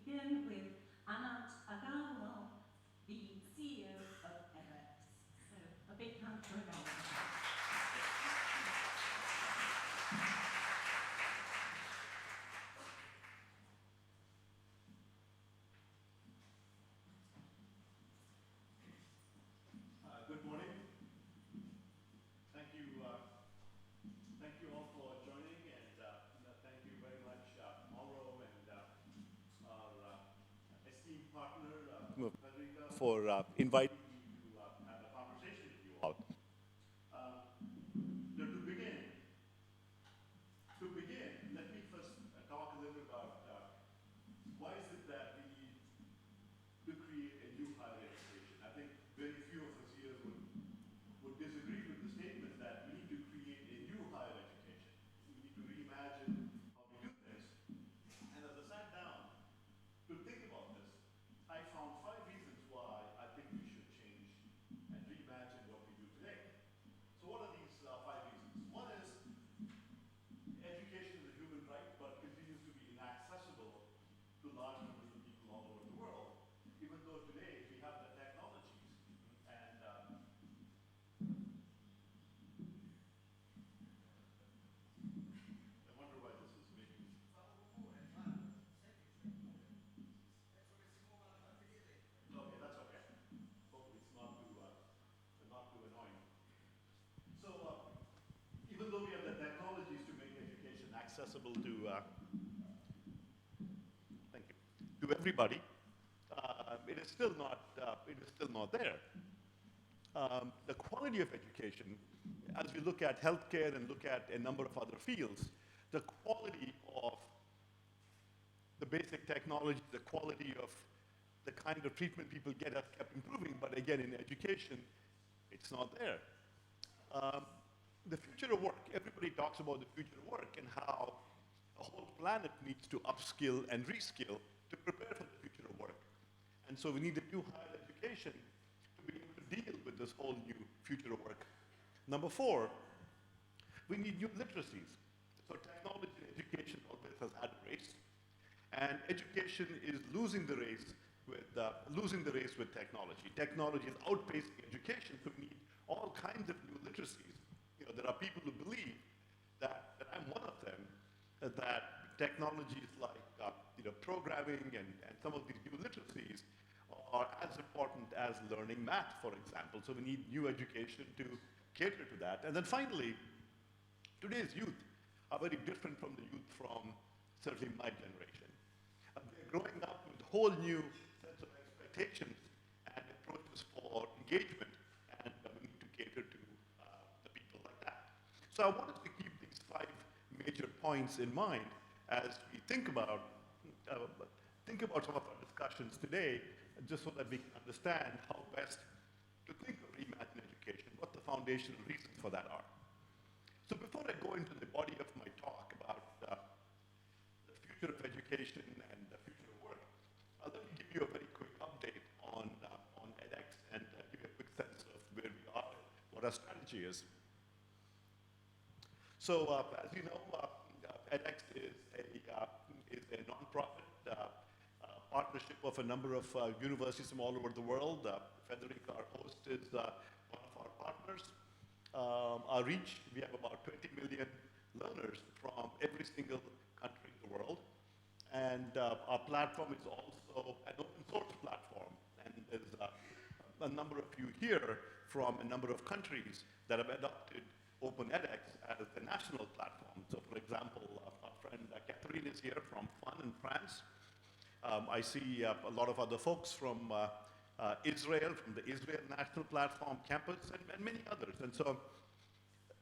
begin with Anant Agarwal, the CEO of edX. So a big hand for Anant. Good morning. Thank you all for joining, and thank you very much, Mauro and our esteemed partner, Federica, for inviting me to have a conversation with you all. To begin, let me first talk a little bit about why is it that we need to create a new higher education. I think very few of us here would disagree with the statement that we need to create a new higher education. We need to reimagine how we do things. And as I sat down to think about this, I found 5 reasons why I think we should change and reimagine what we do today. So what are these 5 reasons? One is education is a human right, but continues to be inaccessible to large numbers of people all over the world, even though today we have the technologies and I wonder why this is making. Okay, that's okay. Hopefully it's not too annoying. So even though we have the technologies to make education accessible to thank you, to everybody, it is still not there. The quality of education, as we look at healthcare and look at a number of other fields, the quality of the basic technology, the quality of the kind of treatment people get has kept improving, but again, in education, it's not there. The future of work, everybody talks about the future of work and how the whole planet needs to upskill and reskill to prepare for the future of work. And so we need a new higher education to be able to deal with this whole new future of work. Number 4, we need new literacies. So technology and education always has had a race, and education is losing the race with technology. Technology is outpacing education, so we need all kinds of new literacies. There are people who believe that I'm one of them, that technologies like programming and some of these new literacies are as important as learning math, for example. So we need new education to cater to that. And then finally, today's youth are very different from the youth from certainly my generation. They're growing up with a whole new sets of expectations and approaches for engagement, and we need to cater to the people like that. So I wanted to keep these 5 major points in mind as we think about some of our discussions today, just so that we can understand how best to think of reimagine education, what the foundational reasons for that are. So before I go into the body of my talk about the future of education and the future of work, let me give you a very quick update on edX and give you a quick sense of where we are, what our strategy is. So as you know, edX is a non-profit partnership of a number of universities from all over the world. Federica, our host, is one of our partners. Our reach, we have about 20 million learners from every single country in the world. And our platform is also an open source platform. And there's a number of you here from a number of countries that have adopted Open edX as the national platform. So for example, our friend Catherine is here from FUN in France. I see a lot of other folks from Israel, from the Israel National Platform Campus, and many others. And so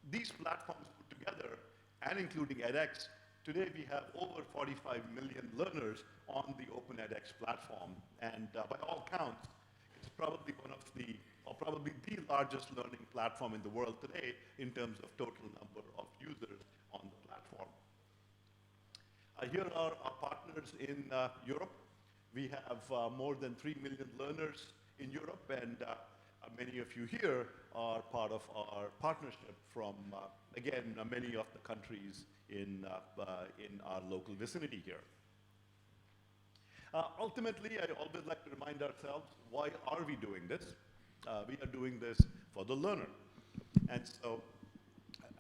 these platforms put together, and including edX, today we have over 45 million learners on the Open edX platform. And by all counts, it's probably one of the, or probably the largest learning platform in the world today in terms of total number of users on the platform. Here are our partners in Europe. We have more than 3 million learners in Europe, and many of you here are part of our partnership from, again, many of the countries in our local vicinity here. Ultimately, I always like to remind ourselves, why are we doing this? We are doing this for the learner. And so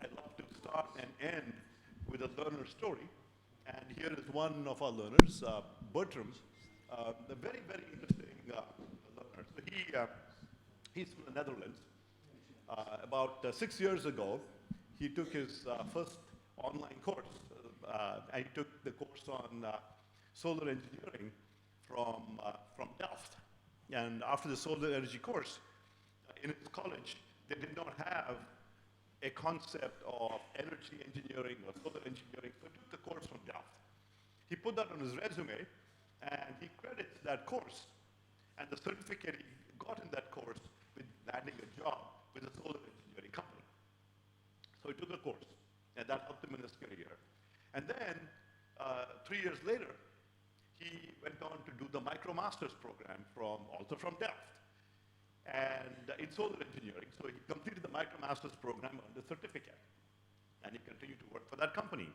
I'd love to start and end with a learner story. And here is one of our learners, Bertram, a very, very interesting learner. So he's from the Netherlands. About 6 years ago, he took his first online course. And he took the course on solar engineering from Delft. And after the solar energy course, in his college, they did not have a concept of energy engineering or solar engineering, so he took the course from Delft. He put that on his resume, and he credits that course and the certificate he got in that course with landing a job with a solar engineering company. So he took a course, and that helped him in his career. And then, 3 years later, he went on to do the MicroMasters program also from Delft, and in solar engineering. So he completed the MicroMasters program on the certificate, and he continued to work for that company.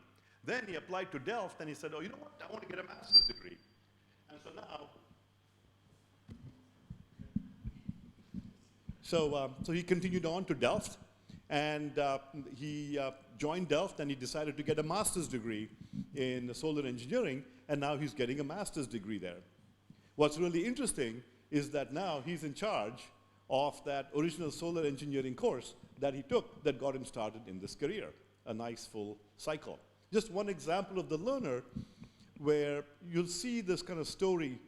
Then he applied to Delft, and he said, oh, you know what, I want to get a master's degree. And so now, so he continued on to Delft, and he joined Delft, and he decided to get a master's degree in solar engineering, and now he's getting a master's degree there. What's really interesting is that now he's in charge of that original solar engineering course that he took that got him started in this career, a nice full cycle. Just one example of the learner where you'll see this kind of story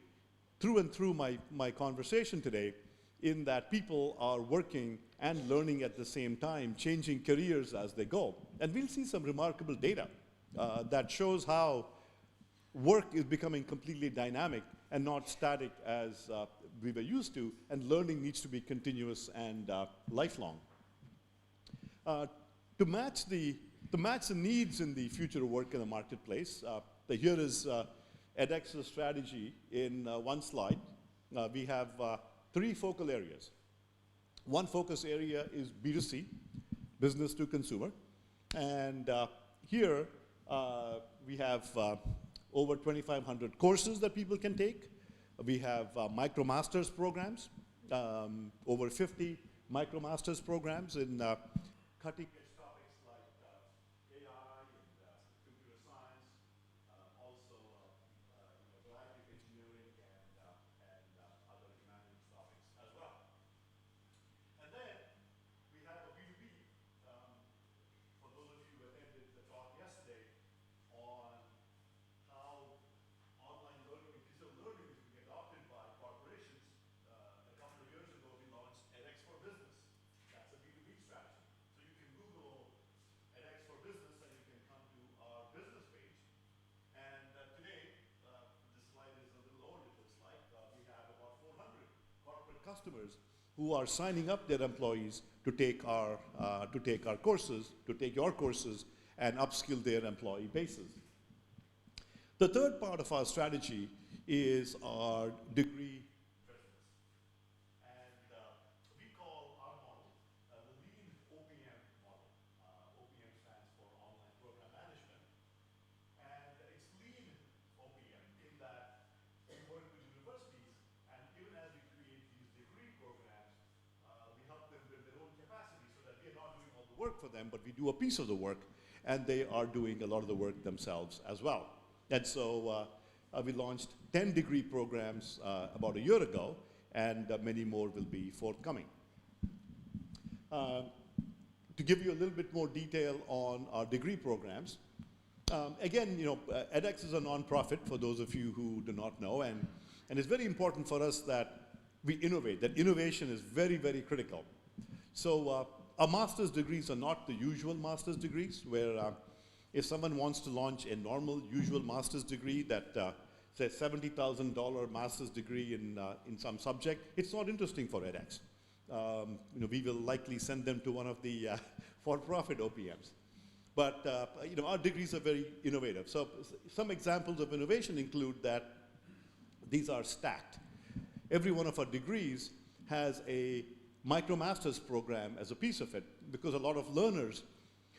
through and through my conversation today, in that people are working and learning at the same time, changing careers as they go. And we'll see some remarkable data that shows how work is becoming completely dynamic and not static as we were used to, and learning needs to be continuous and lifelong. To match the needs in the future of work in the marketplace, here is edX's strategy in one slide. We have 3 focal areas. One focus area is B2C, business to consumer. And here we have over 2,500 courses that people can take. We have MicroMasters programs, over 50 MicroMasters programs in cutting-edge topics like AI and computer science, also a variety of engineering and other humanities topics as well. And then we have a B2B. For those of you who attended the talk yesterday on how online learning and digital learning is being adopted by corporations, a couple of years ago we launched edX for Business. That's a B2B strategy. So you can Google edX for Business and you can come to our business page. And today, this slide is a little old, it looks like. We have about 400 corporate customers who are signing up their employees to take our courses, to take your courses, and upskill their employee bases. The third part of our strategy is our degree business. And we call our model the lean OPM model. OPM stands for Online Program Management. And it's lean OPM in that we work with universities, and even as we create these degree programs, we help them build their own capacity so that we are not doing all the work for them, but we do a piece of the work, and they are doing a lot of the work themselves as well. And so we launched 10 degree programs about a year ago, and many more will be forthcoming. To give you a little bit more detail on our degree programs, again, edX is a nonprofit, for those of you who do not know, and it's very important for us that we innovate, that innovation is very, very critical. So our master's degrees are not the usual master's degrees, where if someone wants to launch a normal, usual master's degree that say $70,000 master's degree in some subject, it's not interesting for edX. We will likely send them to one of the for-profit OPMs. But our degrees are very innovative. So some examples of innovation include that these are stacked. Every one of our degrees has a MicroMasters program as a piece of it, because a lot of learners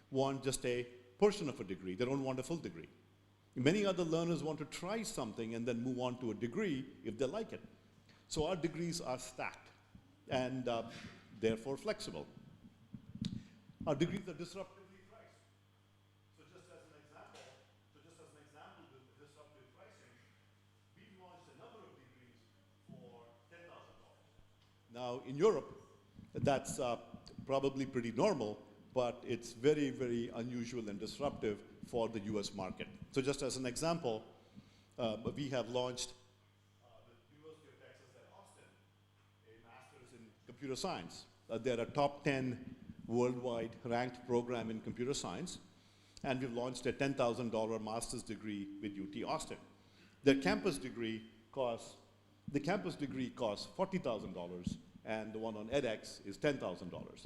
want just a portion of a degree. They don't want a full degree. Many other learners want to try something and then move on to a degree if they like it. So our degrees are stacked and therefore flexible. Our degrees are disruptively priced. So just as an example with disruptive pricing, we've launched a number of degrees for $10,000. Now in Europe, that's probably pretty normal, but it's very, very unusual and disruptive for the US market. So just as an example, we have launched with University of Texas at Austin a master's in computer science. They're a top 10 worldwide ranked program in computer science, and we've launched a $10,000 master's degree with UT Austin. The campus degree costs $40,000, and the one on edX is $10,000.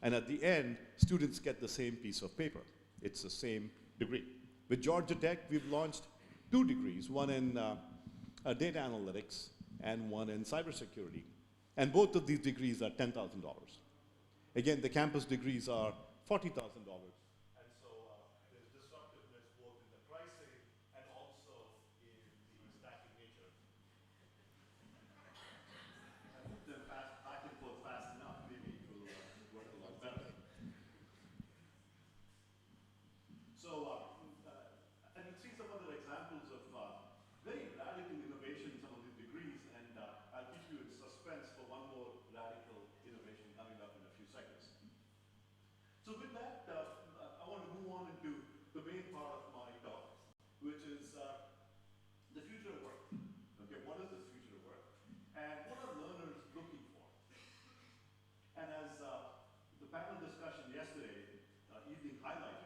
And at the end, students get the same piece of paper. It's the same degree. With Georgia Tech, we've launched 2 degrees, one in data analytics and one in cybersecurity. And both of these degrees are $10,000. Again, the campus degrees are $40,000. And so there's disruptiveness both in the pricing and also in the stacking nature. I put them back and forth fast enough, maybe it will work a lot better. So and you'll see some other examples of very radical innovation in some of these degrees, and I'll keep you in suspense for one more radical innovation coming up in a few seconds. So with that, I want to move on into the main part of my talk, which is the future of work. Okay, what is this future of work? And what are learners looking for? And as the panel discussion yesterday evening highlighted,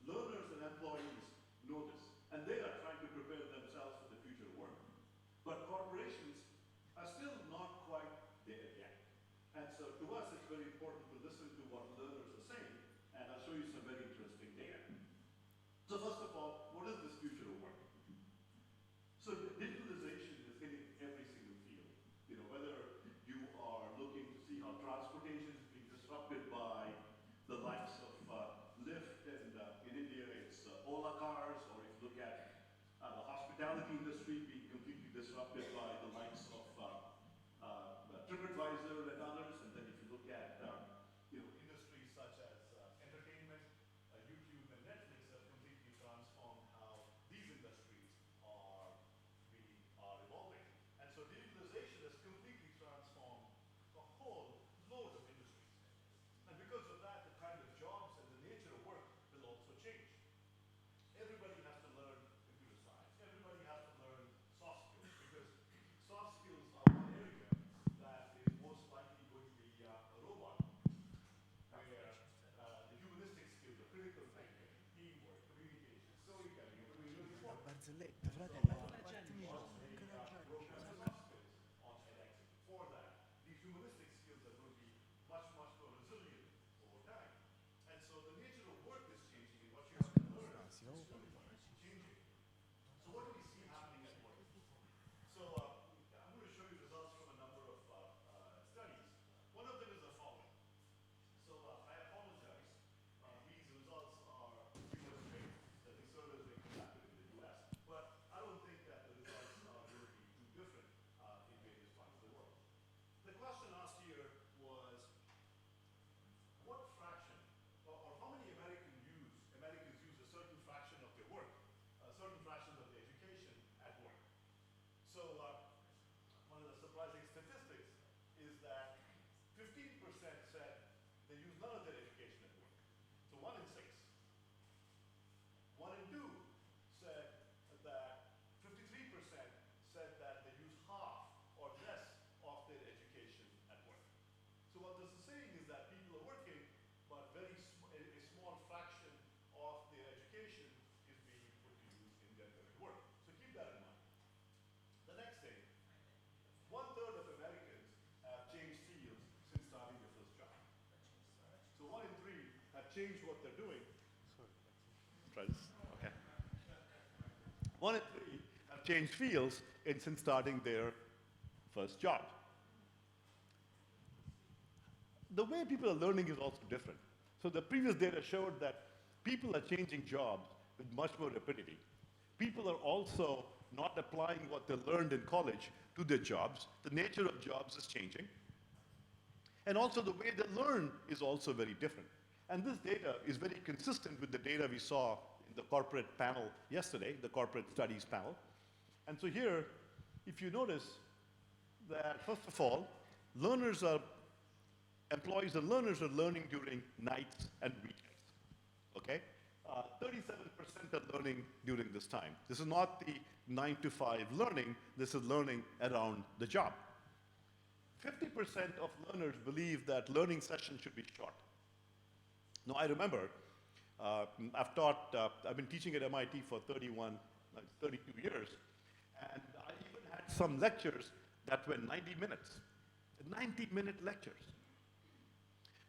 learners and employees know this, and they are trying to prepare themselves for the future of work. But corporations are still not quite there yet. And so to us, it's very important to listen to what learners are saying, and I'll show you some very interesting data. So first of all, what is this future of work? So digitalization is hitting every single field. You know, whether you are looking to see how transportation is being disrupted by the likes of Lyft, and in India it's Ola cars, or if you look at the hospitality industry being completely disrupted by the likes of TripAdvisor and others, and then if you look at industries such as entertainment, YouTube and Netflix have completely transformed how these industries are evolving. And so digitalization has completely transformed a whole load of industries. And because of that, the kind of jobs and the nature of work will also change. Everybody has to learn computer science. Everybody has to learn soft skills, because soft skills are one area that is most likely going to be a robot, where the humanistic skills, the critical thinking, teamwork, communication, storytelling, are going to be really important. Barzelletta, So fratello, launched a program in soft skills on edX. For that, these humanistic skills are going to be much, much more resilient over time. And so the nature of work is changing, and what you have to learn is changing. So what do we see happening at work? So I'm going to show you results from a number of studies. One of them is the following. So I apologize. These results are US-based. The research is being conducted in the US. But I don't think that the results are going to be too different in various parts of the world. The question asked here was, what fraction, or how many Americans use a certain fraction of their work, certain fractions of their education at work? So one of the surprising statistics is that 15% said they use none of their education at work. So 1 in 6. 1 in 2 said that 53% said that they use half or less of their education at work. So what this is saying is that people are working, but a small fraction of their education is being put to use in their current work. So keep that in mind. The next thing, 1/3 of Americans have changed fields since starting their first job. So 1 in 3 have changed what they're doing. Try this. Okay. 1 in 3 have changed fields since starting their first job. The way people are learning is also different. So the previous data showed that people are changing jobs with much more rapidity. People are also not applying what they learned in college to their jobs. The nature of jobs is changing. And also the way they learn is also very different. And this data is very consistent with the data we saw in the corporate panel yesterday, the corporate studies panel. And so here, if you notice that, first of all, employees and learners are learning during nights and weekends, okay? 37% are learning during this time. This is not the 9 to 5 learning, this is learning around the job. 50% of learners believe that learning sessions should be short. Now, I remember, I've been teaching at MIT for 32 years, and I even had some lectures that were 90 minutes, 90-minute lectures.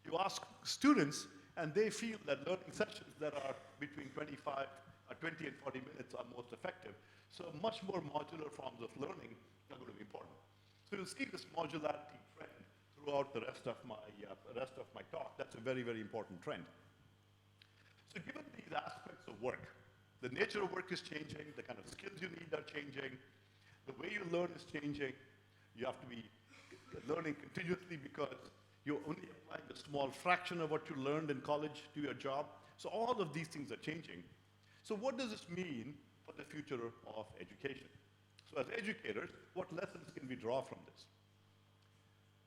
You ask students, and they feel that learning sessions that are between 20 and 40 minutes are most effective. So much more modular forms of learning are going to be important. So you'll see this modularity trend throughout the rest of my talk. That's a very, very important trend. So given these aspects of work, the nature of work is changing, the kind of skills you need are changing, the way you learn is changing. You have to be learning continuously because you're only applying a small fraction of what you learned in college to your job. So all of these things are changing. So what does this mean for the future of education? So as educators, what lessons can we draw from this?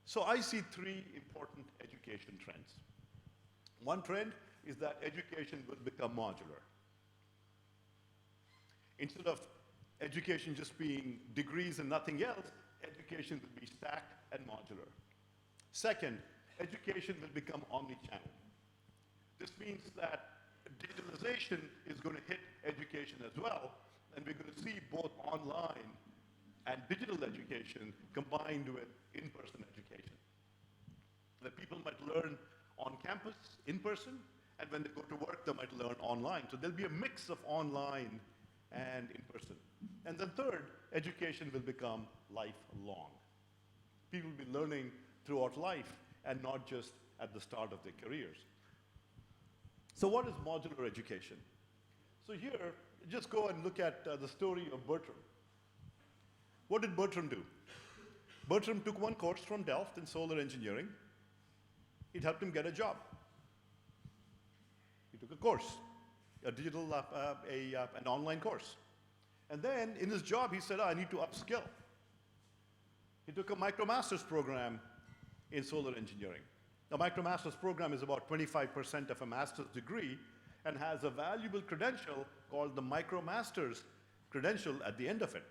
So I see 3 important education trends. One trend is that education will become modular. Instead of education just being degrees and nothing else, education will be stacked and modular. Second, education will become omni-channel. This means that digitalization is going to hit education as well, and we're going to see both online and digital education combined with in-person education. That people might learn on campus, in person, and when they go to work, they might learn online. So there'll be a mix of online and in person. And then third, education will become lifelong. People will be learning throughout life and not just at the start of their careers. So what is modular education? So here, just go and look at the story of Bertram. What did Bertram do? Bertram took one course from Delft in solar engineering. It helped him get a job. He took a course, a digital, an online course. And then in his job, he said, I need to upskill. He took a MicroMasters program in solar engineering. A MicroMasters program is about 25% of a master's degree and has a valuable credential called the MicroMasters credential at the end of it.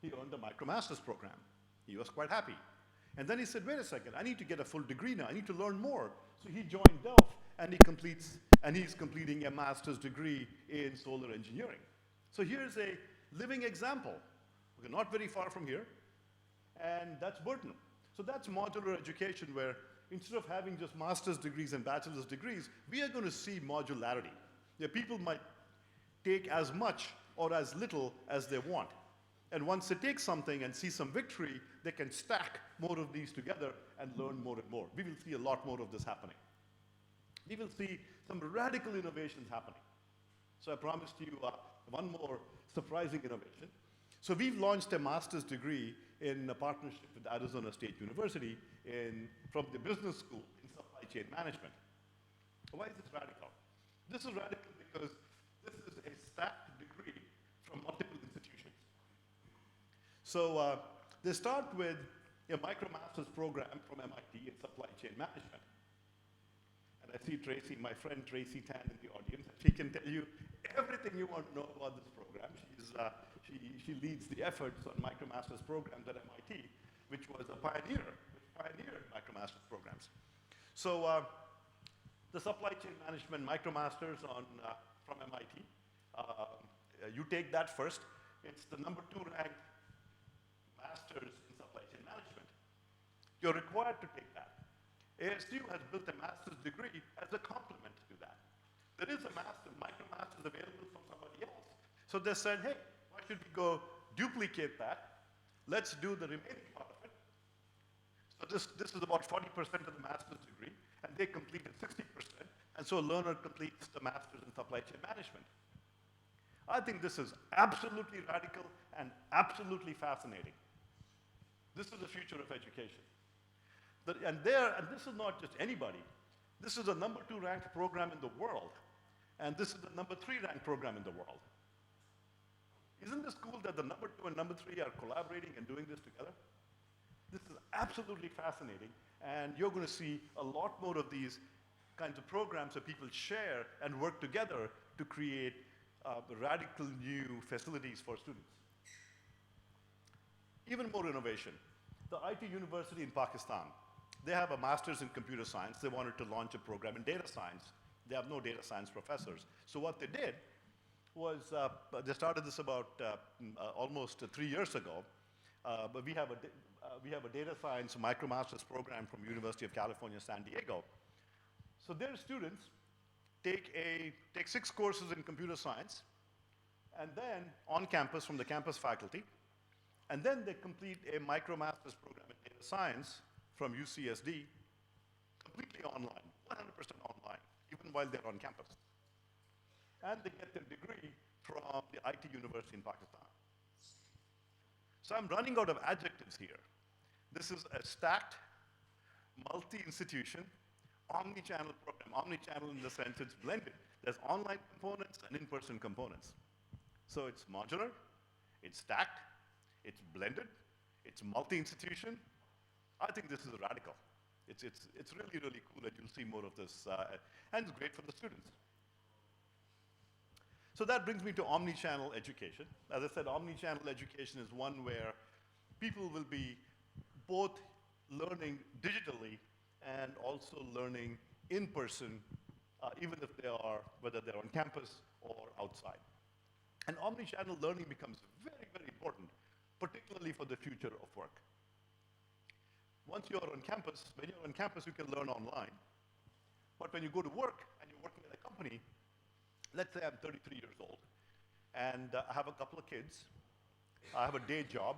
He earned a MicroMasters program. He was quite happy. And then he said, wait a second, I need to get a full degree now. I need to learn more. So he joined Delft, and he's completing a master's degree in solar engineering. So here's a living example. We're not very far from here, and that's Bertram. So that's modular education, where instead of having just master's degrees and bachelor's degrees, we are going to see modularity. Yeah, people might take as much or as little as they want. And once they take something and see some victory, they can stack more of these together and learn more and more. We will see a lot more of this happening. We will see some radical innovations happening. So I promised you one more surprising innovation. So we've launched a master's degree in a partnership with Arizona State University from the business school in supply chain management. Why is this radical? This is radical because this is a stacked degree from multiple institutions. So they start with a MicroMasters program from MIT in supply chain management. And I see Tracy, my friend Tracy Tan in the audience. She can tell you everything you want to know about this program. She leads the efforts on MicroMasters programs at MIT, which was a pioneer, which pioneered MicroMasters programs. So the supply chain management MicroMasters from MIT, you take that first. It's the number 2 ranked master's in supply chain management. You're required to take that. ASU has built a master's degree as a complement to that. There is a MicroMasters available from somebody else. So they said, hey, why should we go duplicate that? Let's do the remaining part of it. So this is about 40% of the master's degree, and they completed 60%, and so a learner completes the master's in supply chain management. I think this is absolutely radical and absolutely fascinating. This is the future of education. And this is not just anybody. This is the #2 ranked program in the world, and this is the #3 ranked program in the world. Isn't this cool that the #2 and #3 are collaborating and doing this together? This is absolutely fascinating, and you're going to see a lot more of these kinds of programs where people share and work together to create radical new facilities for students. Even more innovation. The IT University in Pakistan, they have a master's in computer science. They wanted to launch a program in data science. They have no data science professors. So what they did was, they started this about almost 3 years ago. But we have a data science micromasters program from University of California, San Diego. So their students take 6 courses in computer science, and then on campus from the campus faculty, and then they complete a micromasters program in data science from UCSD, completely online, 100% online, even while they're on campus. And they get their degree from the IT University in Pakistan. So I'm running out of adjectives here. This is a stacked, multi-institution, omni-channel program. Omni-channel in the sense it's blended. There's online components and in-person components. So it's modular, it's stacked, it's blended, it's multi-institution. I think this is radical. It's really, really cool, and you'll see more of this, and it's great for the students. So that brings me to omni-channel education. As I said, omni-channel education is one where people will be both learning digitally and also learning in person, even if whether they're on campus or outside. And omni-channel learning becomes very, very important, particularly for the future of work. Once you're on campus, when you're on campus, you can learn online. But when you go to work and you're working at a company, let's say I'm 33 years old, and I have a couple of kids, I have a day job.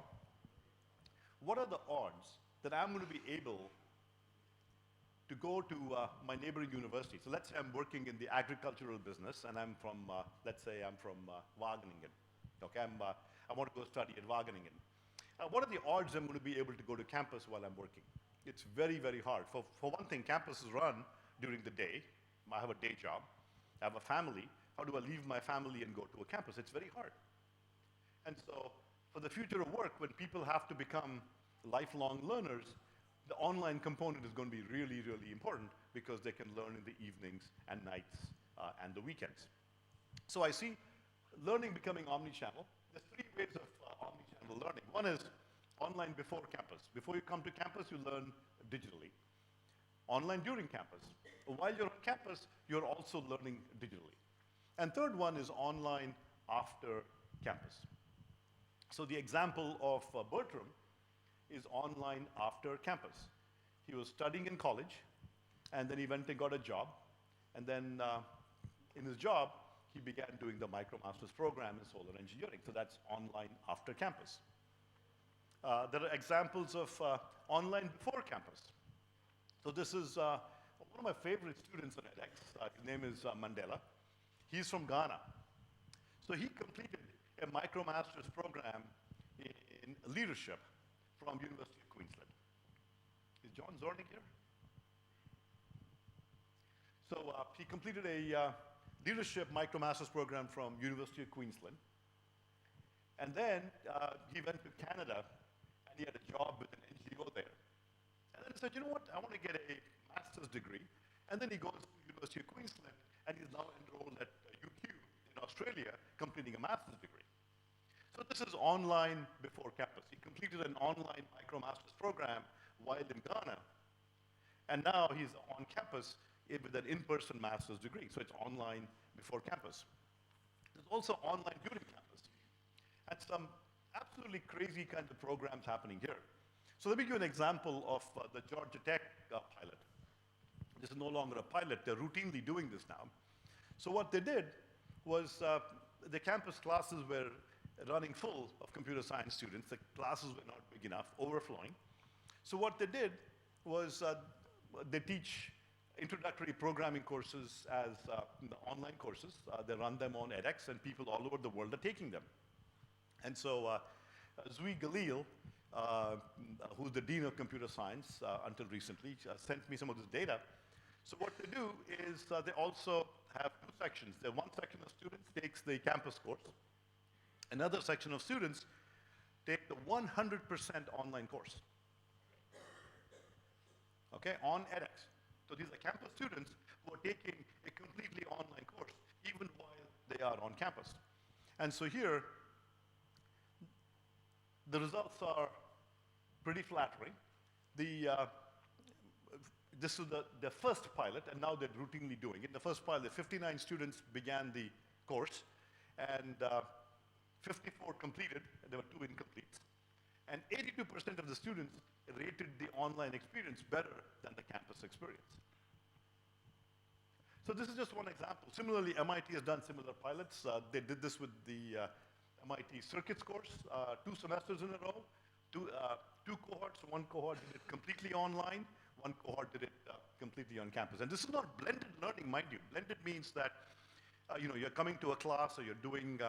What are the odds that I'm going to be able to go to my neighboring university? So let's say I'm working in the agricultural business, and I'm from, let's say I'm from Wageningen. Okay, I want to go study at Wageningen. What are the odds I'm going to be able to go to campus while I'm working? It's very, very hard. For one thing, campuses run during the day. I have a day job. I have a family. How do I leave my family and go to a campus? It's very hard. And so for the future of work, when people have to become lifelong learners, the online component is going to be really, really important because they can learn in the evenings and nights and the weekends. So I see learning becoming omni-channel. There's 3 ways of omni-channel learning. One is online before campus. Before you come to campus, you learn digitally. Online during campus. While you're on campus, you're also learning digitally. And third one is online after campus. So the example of Bertram is online after campus. He was studying in college, and then he went and got a job. And then in his job, he began doing the MicroMasters program in solar engineering. So that's online after campus. There are examples of online before campus. So this is one of my favorite students on edX. His name is Mandela. He's from Ghana. So he completed a MicroMasters program in leadership from University of Queensland. Is John Zornig here? So he completed a leadership MicroMasters program from University of Queensland. And then he went to Canada, and he had a job with an NGO there. And then he said, you know what, I want to get a master's degree. And then he goes to University of Queensland, and he's now enrolled at UQ in Australia, completing a master's degree. So this is online before campus. He completed an online MicroMasters program while in Ghana. And now he's on campus with an in-person master's degree. So it's online before campus. There's also online during campus. And some absolutely crazy kinds of programs happening here. So let me give you an example of the Georgia Tech pilot. This is no longer a pilot. They're routinely doing this now. So what they did was the campus classes were running full of computer science students. The classes were not big enough, overflowing. So what they did was they teach introductory programming courses as online courses. They run them on edX, and people all over the world are taking them. And so Zui Galil, who's the Dean of Computer Science until recently, sent me some of this data. So what they do is they also have two sections. One section of students takes the campus course. Another section of students take the 100% online course, okay, on edX. So these are campus students who are taking a completely online course, even while they are on campus. And so here, the results are pretty flattering. This is the first pilot, and now they're routinely doing it. The first pilot, 59 students began the course, and 54 completed, and there were 2 incompletes. And 82% of the students rated the online experience better than the campus experience. So this is just one example. Similarly, MIT has done similar pilots. They did this with the MIT Circuits course, 2 semesters in a row, 2 cohorts. One cohort did it completely online, one cohort did it completely on campus. And this is not blended learning, mind you. Blended means that you're coming to a class or you're doing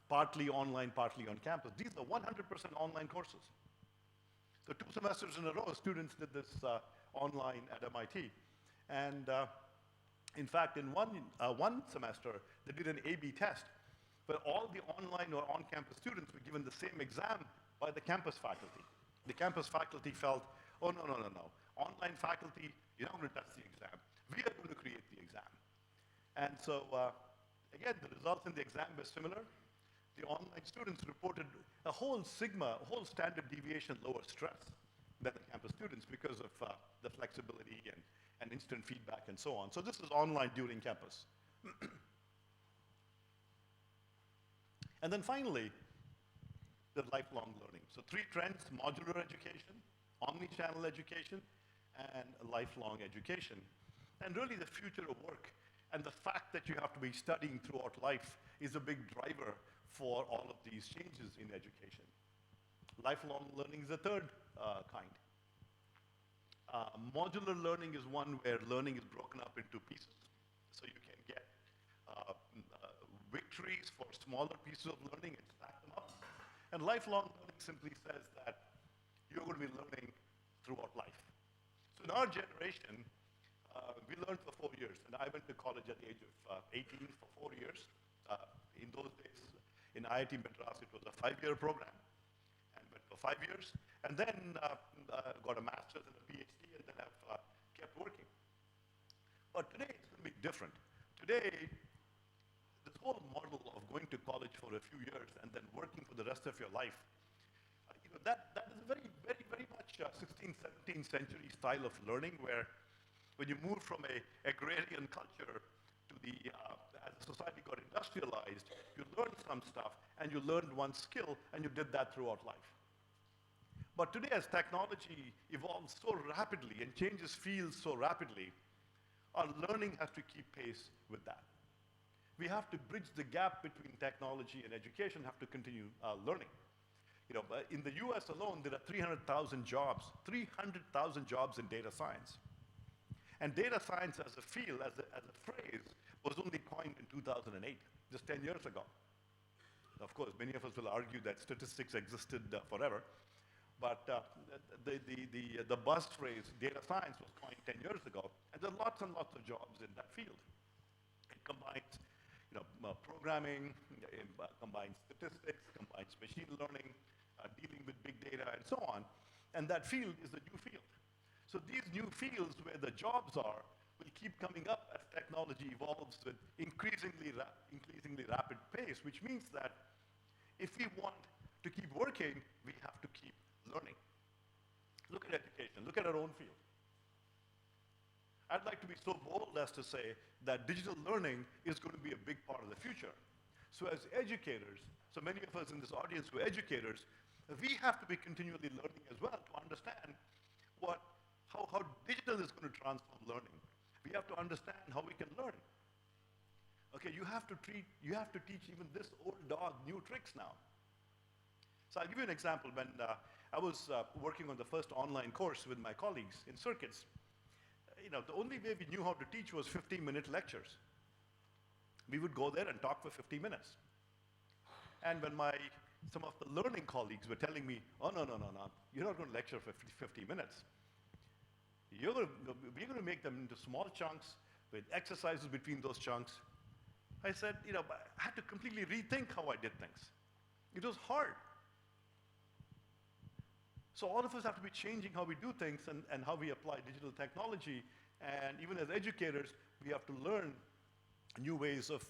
partly online, partly on campus. These are 100% online courses. So 2 semesters in a row, students did this online at MIT. And in fact, in one semester, they did an A/B test, where all the online or on-campus students were given the same exam by the campus faculty. The campus faculty felt, oh, no. Online faculty, you're not going to touch the exam. We are going to create the exam. And so, again, the results in the exam were similar. The online students reported a whole standard deviation lower stress than the campus students because of the flexibility and instant feedback and so on. So this is online during campus. And then finally, the lifelong learning. So 3 trends: modular education, omni-channel education, and lifelong education. And really the future of work and the fact that you have to be studying throughout life is a big driver for all of these changes in education. Lifelong learning is the third kind. Modular learning is one where learning is broken up into pieces. So you can get victories for smaller pieces of learning and stack them up. And lifelong learning simply says that you're going to be learning throughout life. So in our generation, we learned for 4 years. And I went to college at the age of 18 for 4 years. In those days, in IIT Madras, it was a 5-year program. And went for 5 years. And then got a master's and a PhD, and then I've kept working. But today, it's going to be different. Today, this whole model of going to college for a few years and then working for the rest of your life, that is a very, very, very much 16th, 17th century style of learning, where when you move from a agrarian culture to as the society got industrialized, you learned some stuff and you learned one skill and you did that throughout life. But today, as technology evolves so rapidly and changes fields so rapidly, our learning has to keep pace with that. We have to bridge the gap between technology and education, have to continue learning. In the US alone, there are 300,000 jobs, 300,000 jobs in data science. And data science as a field, as a phrase, was only coined in 2008, just 10 years ago. Of course, many of us will argue that statistics existed forever, but the buzz phrase, data science, was coined 10 years ago, and there are lots and lots of jobs in that field. It combines programming, combines statistics, combines machine learning, dealing with big data, and so on. And that field is a new field. So these new fields where the jobs are will keep coming up as technology evolves with increasingly rapid pace, which means that if we want to keep working, we have to keep learning. Look at education. Look at our own field. I'd like to be so bold as to say that digital learning is going to be a big part of the future. So as educators, so many of us in this audience who are educators, we have to be continually learning as well to understand how digital is going to transform learning. We have to understand how we can learn. Okay, you have to teach even this old dog new tricks now. So I'll give you an example. When I was working on the first online course with my colleagues in circuits, the only way we knew how to teach was 15-minute lectures. We would go there and talk for 50 minutes. And when some of the learning colleagues were telling me, oh, no, you're not going to lecture for 50 minutes. We're going to make them into small chunks with exercises between those chunks. I said, I had to completely rethink how I did things. It was hard. So all of us have to be changing how we do things and how we apply digital technology. And even as educators, we have to learn new ways of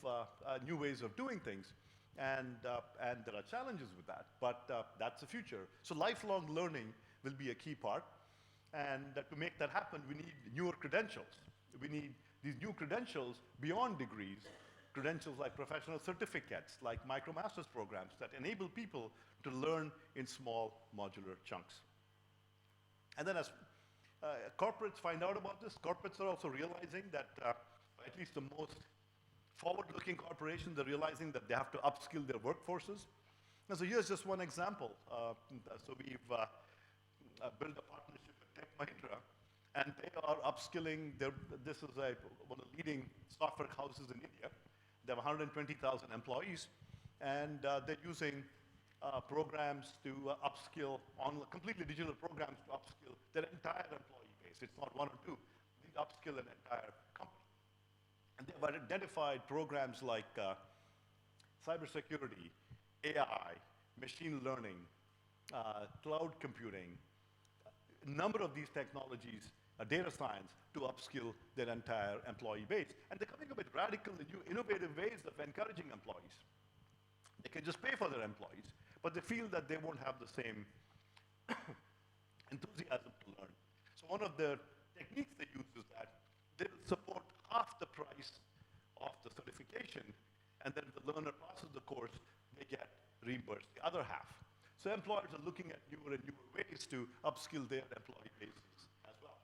doing things. And there are challenges with that, but that's the future. So lifelong learning will be a key part. And to make that happen, we need newer credentials. We need these new credentials beyond degrees, credentials like professional certificates, like micromasters programs that enable people to learn in small modular chunks. And then as corporates find out about this, corporates are also realizing that, at least the most forward-looking corporations are realizing that they have to upskill their workforces. And so here's just one example. So we've built a partnership with Tech Mahindra, and they are upskilling. This is one of the leading software houses in India. They have 120,000 employees, and they're using programs to upskill, completely digital programs to upskill their entire employee base. It's not one or two. They upskill an entire company. And they've identified programs like cybersecurity, AI, machine learning, cloud computing, a number of these technologies, data science, to upskill their entire employee base. And they're coming up with radical, new, innovative ways of encouraging employees. They can just pay for their employees, but they feel that they won't have the same enthusiasm to learn. So one of the techniques they use is that they will support half the price of the certification, and then if the learner passes the course, they get reimbursed the other half. So employers are looking at newer and newer ways to upskill their employee bases as well.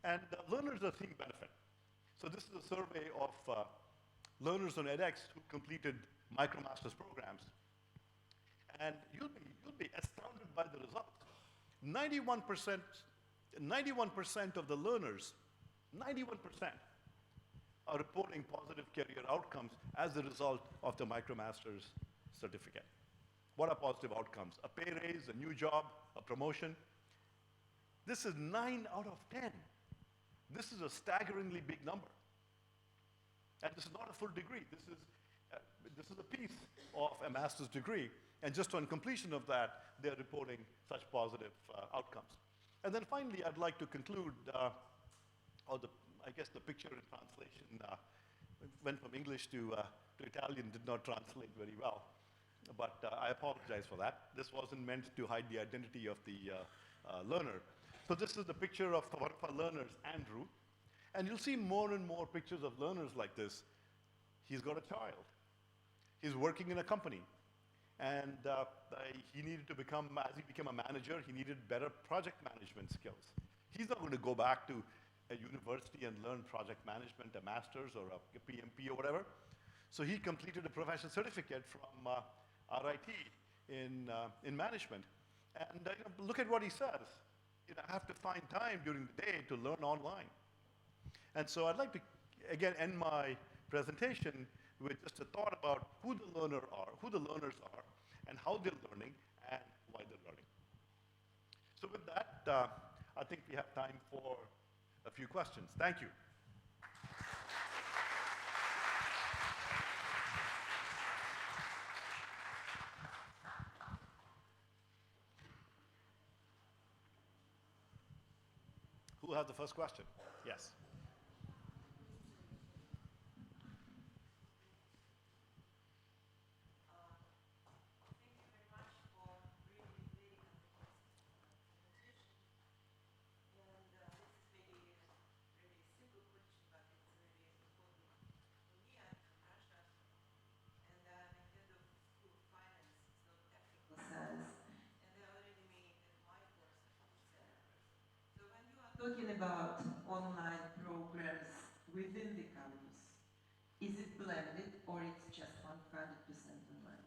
And learners are seeing benefit. So this is a survey of learners on edX who completed MicroMasters programs. And you'll be astounded by the results. 91% of the learners, 91%, are reporting positive career outcomes as a result of the MicroMasters certificate. What are positive outcomes? A pay raise, a new job, a promotion. This is 9 out of 10. This is a staggeringly big number. And this is not a full degree. This is a piece of a master's degree. And just on completion of that, they're reporting such positive outcomes. And then finally, I'd like to conclude, I guess the picture in translation went from English to Italian, did not translate very well. But I apologize for that. This wasn't meant to hide the identity of the learner. So this is the picture of one of our learners, Andrew. And you'll see more and more pictures of learners like this. He's got a child. He's working in a company. And he needed to become, as he became a manager, he needed better project management skills. He's not going to go back to a university and learn project management, a master's or a PMP or whatever. So he completed a professional certificate from RIT in management. And look at what he says. I have to find time during the day to learn online. And so I'd like to, again, end my presentation with just a thought about who the learners are, and how they're learning, and why they're learning. So with that, I think we have time for a few questions. Thank you. Who has the first question? Yes. Talking about online programs within the campus, is it blended or it's just 100% online?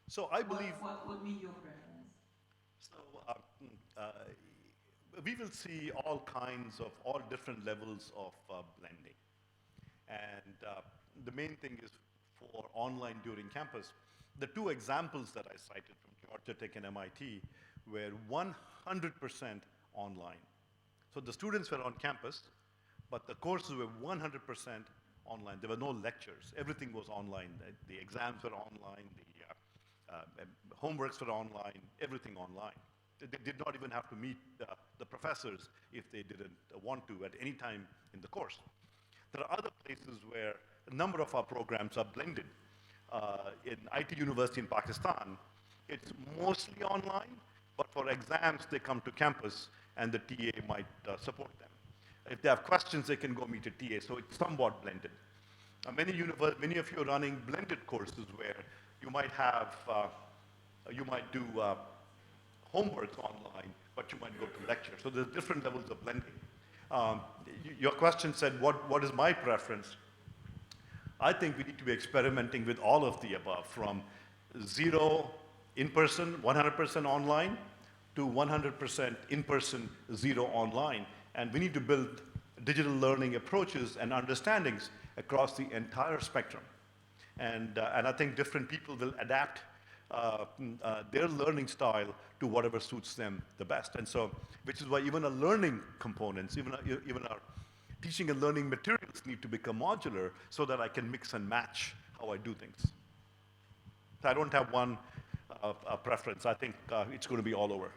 So I believe... What would be your preference? So we will see all different levels of blending. And the main thing is for online during campus, the two examples that I cited from Georgia Tech and MIT were 100% online. So the students were on campus, but the courses were 100% online. There were no lectures. Everything was online. The exams were online, the homeworks were online, everything online. They did not even have to meet the professors if they didn't want to at any time in the course. There are other places where a number of our programs are blended. In IT University in Pakistan, it's mostly online, but for exams, they come to campus and the TA might support them. If they have questions, they can go meet a TA, so it's somewhat blended. Many of you are running blended courses where you might do homework online, but you might go to lecture. So there's different levels of blending. Your question said, what is my preference? I think we need to be experimenting with all of the above, from 0 in-person, 100% online, to 100% in-person, 0 online. And we need to build digital learning approaches and understandings across the entire spectrum. And I think different people will adapt their learning style to whatever suits them the best. And so, which is why even our learning components, even our teaching and learning materials need to become modular so that I can mix and match how I do things. So I don't have one preference. I think it's going to be all over.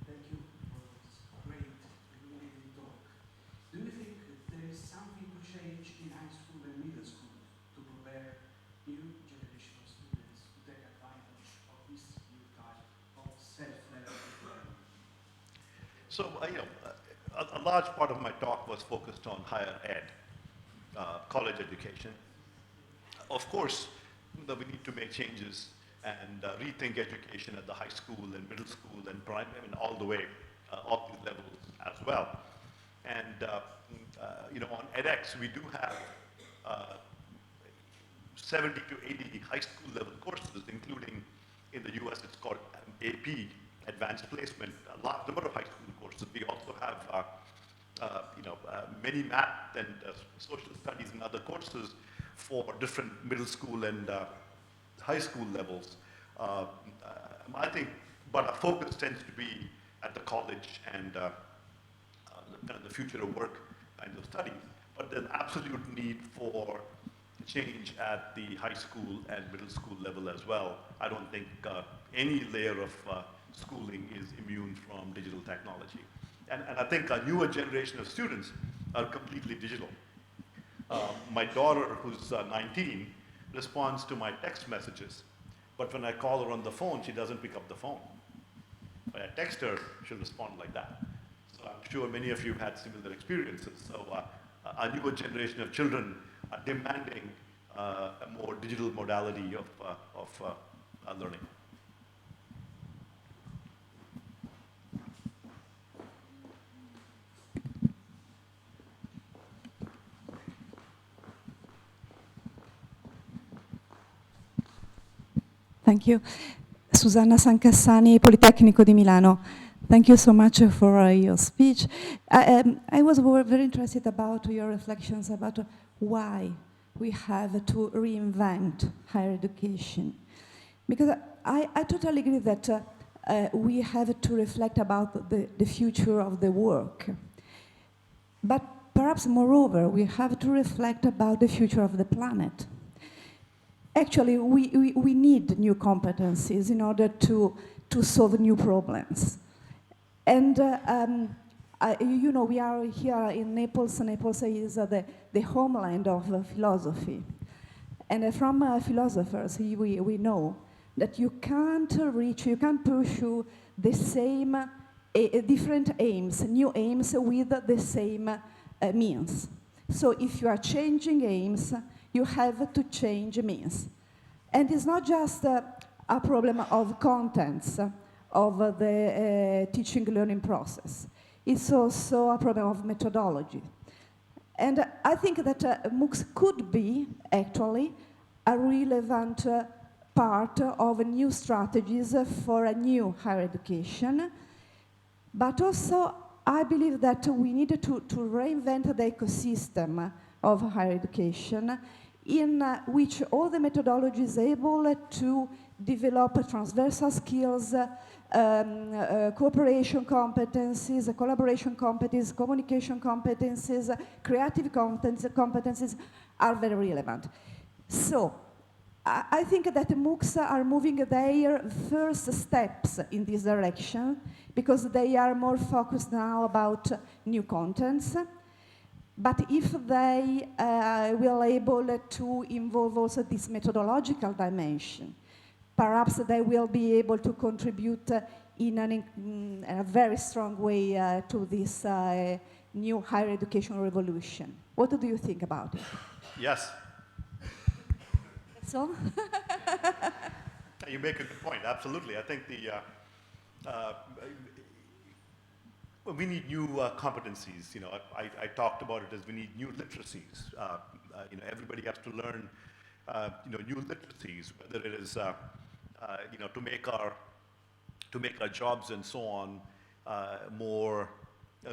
Thank you for this great illuminating talk. Do you think there is something to change in high school and middle school to prepare new generation of students to take advantage of this new type of self-directed learning? So, a large part of my talk was focused on higher ed, college education. Of course, we need to make changes and rethink education at the high school and middle school and primary, all the way, all these levels as well. And on edX, we do have 70 to 80 high school level courses, including in the US, it's called AP, Advanced Placement, a large number of high school courses. We also have many math and social studies and other courses for different middle school and high school levels. I think, but our focus tends to be at the college and the future of work kind of studies. But there's absolute need for change at the high school and middle school level as well. I don't think any layer of schooling is immune from digital technology. And I think a newer generation of students are completely digital. My daughter, who's 19, responds to my text messages. But when I call her on the phone, she doesn't pick up the phone. When I text her, she'll respond like that. So I'm sure many of you had similar experiences. So a newer generation of children are demanding a more digital modality of learning. Thank you. Susanna Sancassani, Politecnico di Milano. Thank you so much for your speech. I was very interested about your reflections about why we have to reinvent higher education. Because I totally agree that we have to reflect about the future of the work. But perhaps moreover, we have to reflect about the future of the planet. Actually, we need new competencies in order to solve new problems. And, we are here in Naples. Naples is the homeland of philosophy. And from philosophers, we know that you can't pursue the same, different aims, new aims with the same means. So if you are changing aims, you have to change means. And it's not just a problem of contents of the teaching learning process. It's also a problem of methodology. And I think that MOOCs could be actually a relevant part of new strategies for a new higher education. But also, I believe that we need to reinvent the ecosystem of higher education in which all the methodology is able to develop transversal skills, cooperation competencies, collaboration competencies, communication competencies, creative competencies are very relevant. So, I think that MOOCs are moving their first steps in this direction because they are more focused now about new contents. But if they will able to involve also this methodological dimension, perhaps they will be able to contribute in a very strong way to this new higher education revolution. What do you think about it? Yes. That's all? You make a good point, absolutely. I think we need new competencies. You know, I talked about it as we need new literacies. You know, everybody has to learn, you know, new literacies, whether it is, you know, to make our jobs and so on more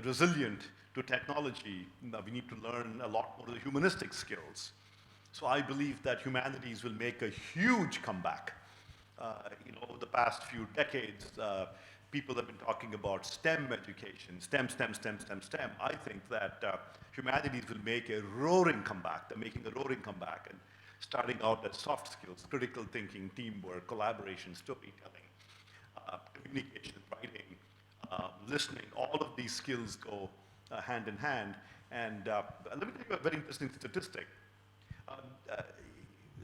resilient to technology. We need to learn a lot more of the humanistic skills. So I believe that humanities will make a huge comeback. You know, over the past few decades, people have been talking about STEM education, STEM. I think that humanities will make a roaring comeback. They're making a roaring comeback and starting out as soft skills, critical thinking, teamwork, collaboration, storytelling, communication, writing, listening. All of these skills go hand in hand. And let me tell you a very interesting statistic.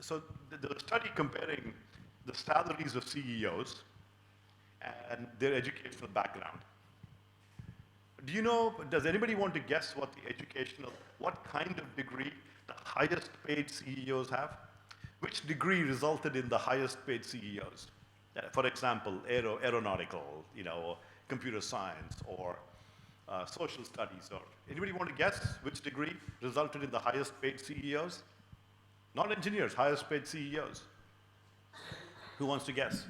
So there was a study comparing the salaries of CEOs and their educational background. Do you know, does anybody want to guess what what kind of degree the highest paid CEOs have? Which degree resulted in the highest paid CEOs? For example, aeronautical, you know, or computer science, or social studies, or anybody want to guess which degree resulted in the highest paid CEOs? Not engineers, highest paid CEOs. Who wants to guess?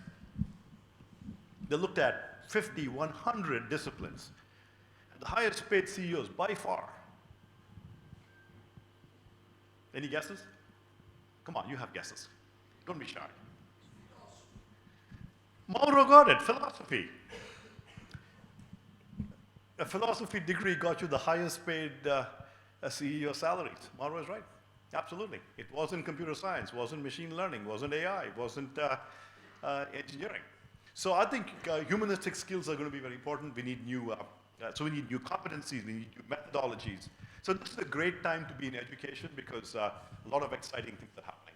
They looked at 50, 100 disciplines. And the highest paid CEOs by far. Any guesses? Come on, you have guesses. Don't be shy. Mauro got it, philosophy. A philosophy degree got you the highest paid CEO salaries. Mauro is right. Absolutely. It wasn't computer science, wasn't machine learning, wasn't AI, wasn't engineering. So I think humanistic skills are going to be very important. We need new, we need new competencies, we need new methodologies. So this is a great time to be in education because a lot of exciting things are happening.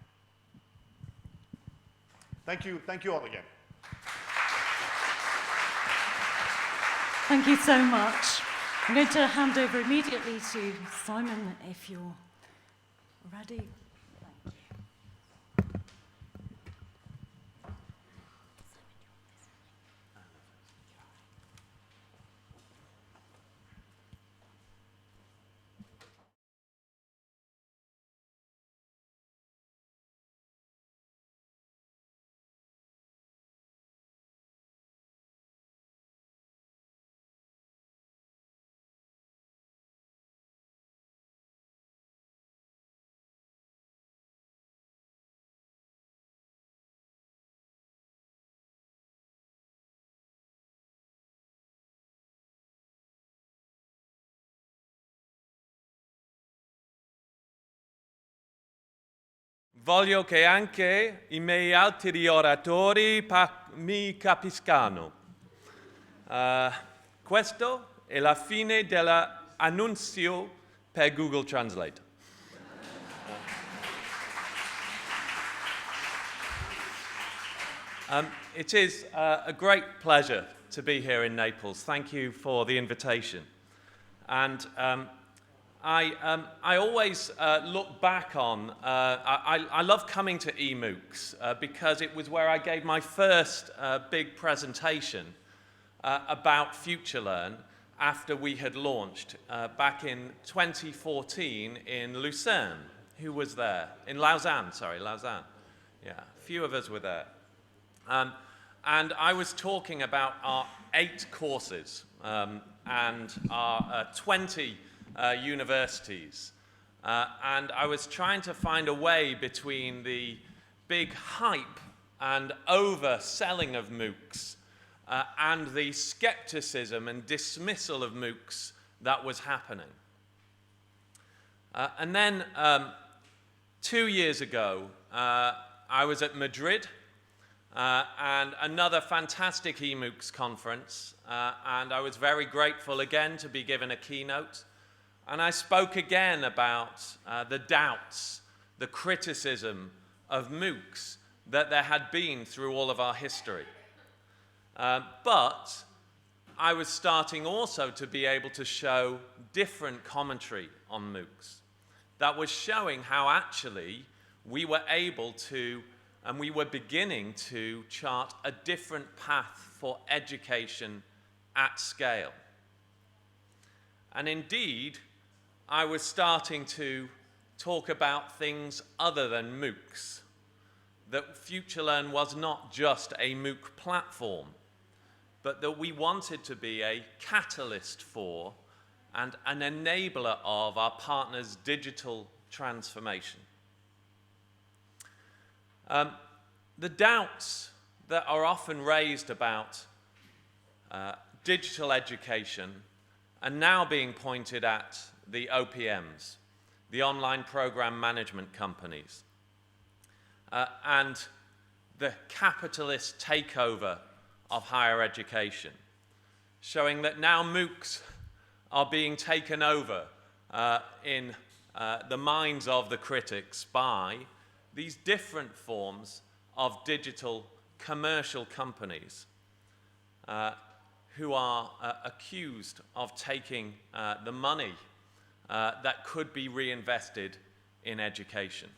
Thank you all again. Thank you so much. I'm going to hand over immediately to Simon if you're ready. Voglio che anche I miei altri oratori mi capiscano. Questo è la fine dell'annunzio per Google Translate. It is a great pleasure to be here in Naples. Thank you for the invitation. And I always look back on, I love coming to EMOOCs because it was where I gave my first big presentation about Futurelearn after we had launched back in 2014 in Lucerne. Who was there? In Lausanne, sorry, Lausanne. Yeah, few of us were there. And I was talking about our 8 courses and our 20 universities. And I was trying to find a way between the big hype and overselling of MOOCs and the skepticism and dismissal of MOOCs that was happening. And then 2 years ago, I was at Madrid and another fantastic EMOOCs conference, and I was very grateful again to be given a keynote. And I spoke again about the doubts, the criticism of MOOCs that there had been through all of our history. But I was starting also to be able to show different commentary on MOOCs that was showing how actually we were able to, and we were beginning to chart a different path for education at scale. And indeed, I was starting to talk about things other than MOOCs, that Futurelearn was not just a MOOC platform, but that we wanted to be a catalyst for and an enabler of our partners' digital transformation. The doubts that are often raised about digital education are now being pointed at the OPMs, the online program management companies, and the capitalist takeover of higher education, showing that now MOOCs are being taken over in the minds of the critics by these different forms of digital commercial companies who are accused of taking the money that could be reinvested in education.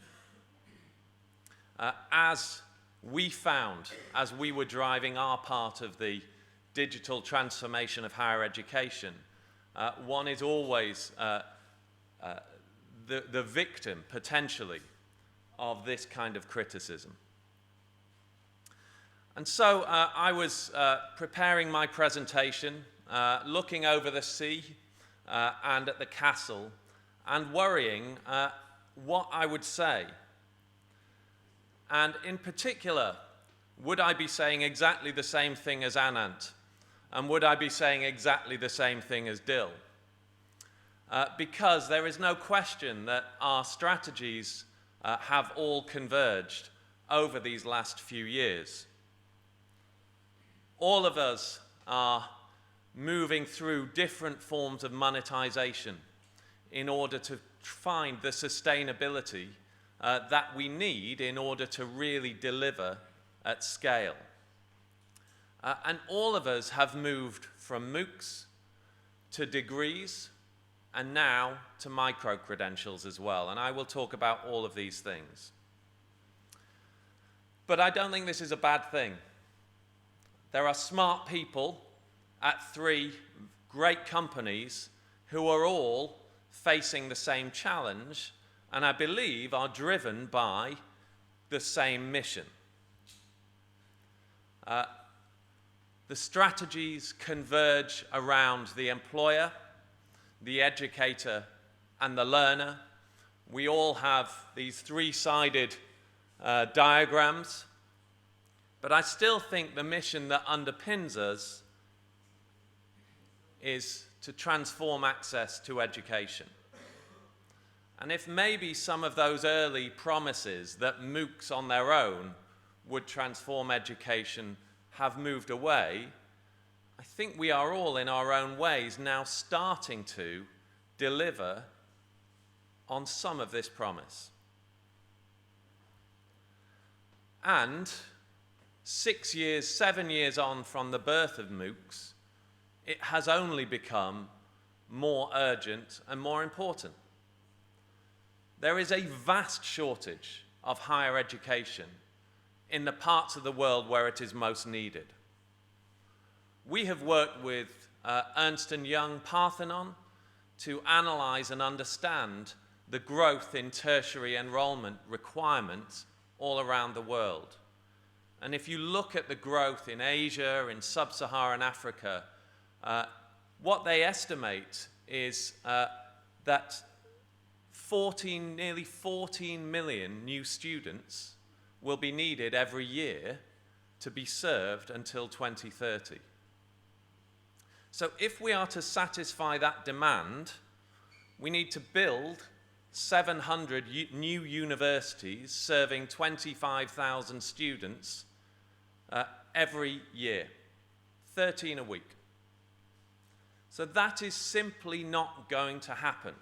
As we found, as we were driving our part of the digital transformation of higher education, one is always the victim, potentially, of this kind of criticism. And so I was preparing my presentation, looking over the sea and at the castle, and worrying what I would say. And in particular, would I be saying exactly the same thing as Anant? And would I be saying exactly the same thing as Dill? Because there is no question that our strategies have all converged over these last few years. All of us are moving through different forms of monetization in order to find the sustainability that we need in order to really deliver at scale. And all of us have moved from MOOCs to degrees and now to micro-credentials as well. And I will talk about all of these things. But I don't think this is a bad thing. There are smart people at 3 great companies who are all facing the same challenge, and I believe are driven by the same mission. The strategies converge around the employer, the educator, and the learner. We all have these 3-sided diagrams, but I still think the mission that underpins us is to transform access to education. And if maybe some of those early promises that MOOCs on their own would transform education have moved away, I think we are all in our own ways now starting to deliver on some of this promise. And 6 years, 7 years on from the birth of MOOCs, it has only become more urgent and more important. There is a vast shortage of higher education in the parts of the world where it is most needed. We have worked with Ernst & Young Parthenon to analyze and understand the growth in tertiary enrollment requirements all around the world. And if you look at the growth in Asia, in sub-Saharan Africa, what they estimate is that nearly 14 million new students will be needed every year to be served until 2030. So if we are to satisfy that demand, we need to build 700 new universities serving 25,000 students every year, 13 a week. So that is simply not going to happen.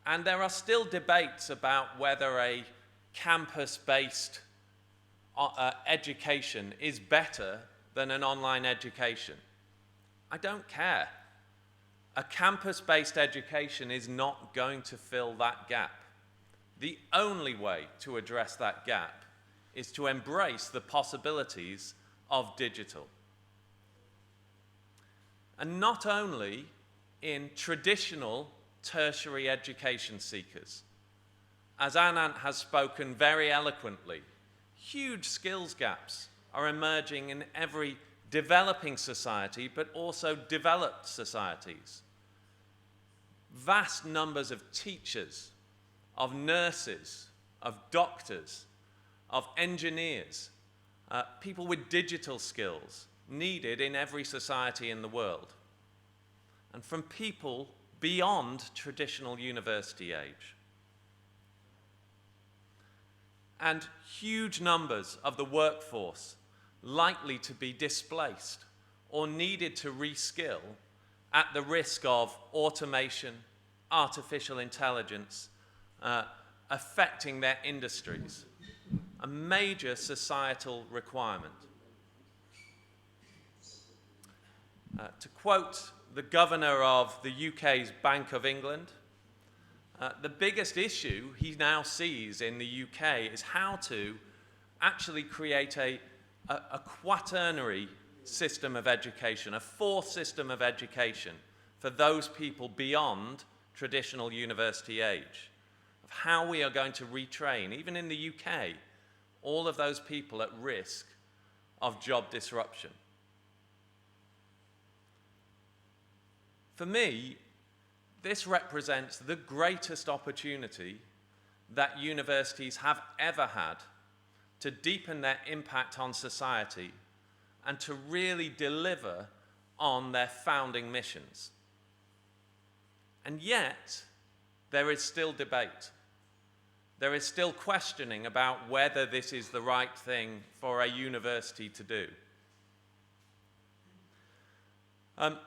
And there are still debates about whether a campus-based education is better than an online education. I don't care. A campus-based education is not going to fill that gap. The only way to address that gap is to embrace the possibilities of digital. And not only in traditional tertiary education seekers. As Anant has spoken very eloquently, huge skills gaps are emerging in every developing society, but also developed societies. Vast numbers of teachers, of nurses, of doctors, of engineers, people with digital skills needed in every society in the world. And from people beyond traditional university age. And huge numbers of the workforce likely to be displaced or needed to reskill at the risk of automation, artificial intelligence, affecting their industries. A major societal requirement. To quote the governor of the UK's Bank of England, the biggest issue he now sees in the UK is how to actually create a quaternary system of education, a fourth system of education for those people beyond traditional university age, of how we are going to retrain, even in the UK, all of those people at risk of job disruption. For me, this represents the greatest opportunity that universities have ever had to deepen their impact on society and to really deliver on their founding missions. And yet, there is still debate. There is still questioning about whether this is the right thing for a university to do.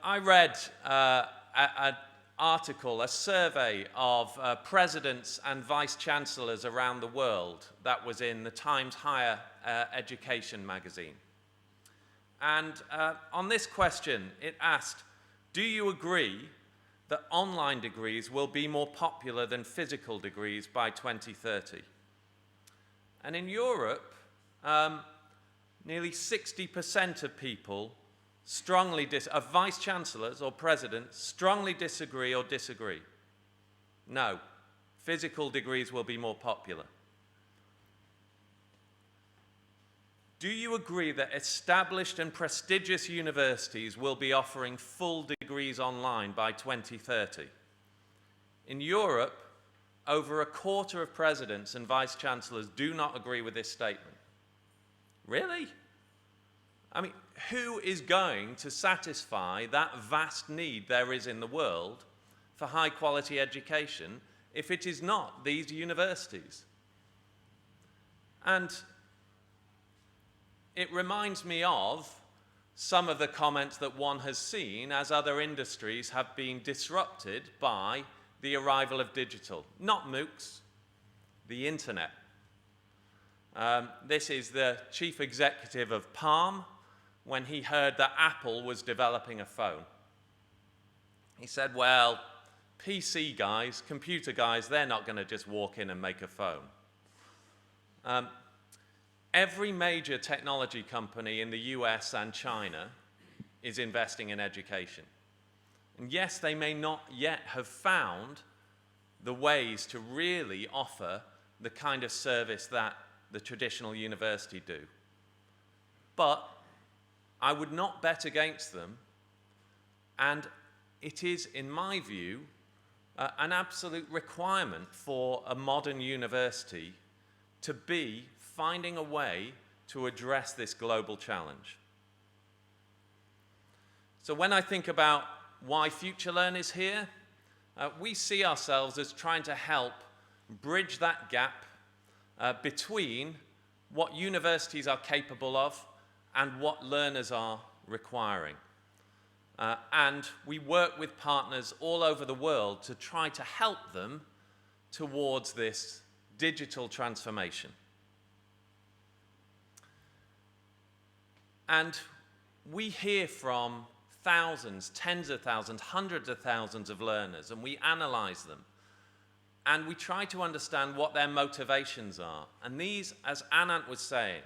I read an article, a survey of presidents and vice chancellors around the world that was in the Times Higher Education magazine. And on this question, it asked, do you agree that online degrees will be more popular than physical degrees by 2030? And in Europe, nearly 60% of people of vice chancellors or presidents strongly disagree or disagree. No, physical degrees will be more popular. Do you agree that established and prestigious universities will be offering full degrees online by 2030? In Europe, over a quarter of presidents and vice chancellors do not agree with this statement. Really? I mean, who is going to satisfy that vast need there is in the world for high-quality education if it is not these universities? And it reminds me of some of the comments that one has seen as other industries have been disrupted by the arrival of digital. Not MOOCs, the internet. This is the chief executive of Palm when he heard that Apple was developing a phone. He said, well, PC guys, computer guys, they're not going to just walk in and make a phone. Every major technology company in the US and China is investing in education. And yes, they may not yet have found the ways to really offer the kind of service that the traditional university do. But I would not bet against them, and it is, in my view, an absolute requirement for a modern university to be finding a way to address this global challenge. So when I think about why Futurelearn is here, we see ourselves as trying to help bridge that gap between what universities are capable of and what learners are requiring. And we work with partners all over the world to try to help them towards this digital transformation. And we hear from thousands, tens of thousands, hundreds of thousands of learners, and we analyze them. And we try to understand what their motivations are. And these, as Anant was saying,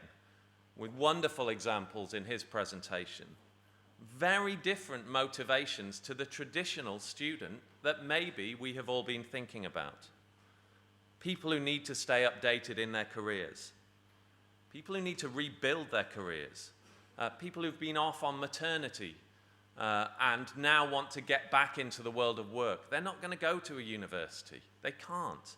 with wonderful examples in his presentation, very different motivations to the traditional student that maybe we have all been thinking about. People who need to stay updated in their careers. People who need to rebuild their careers. People who've been off on maternity and now want to get back into the world of work. They're not going to go to a university. They can't.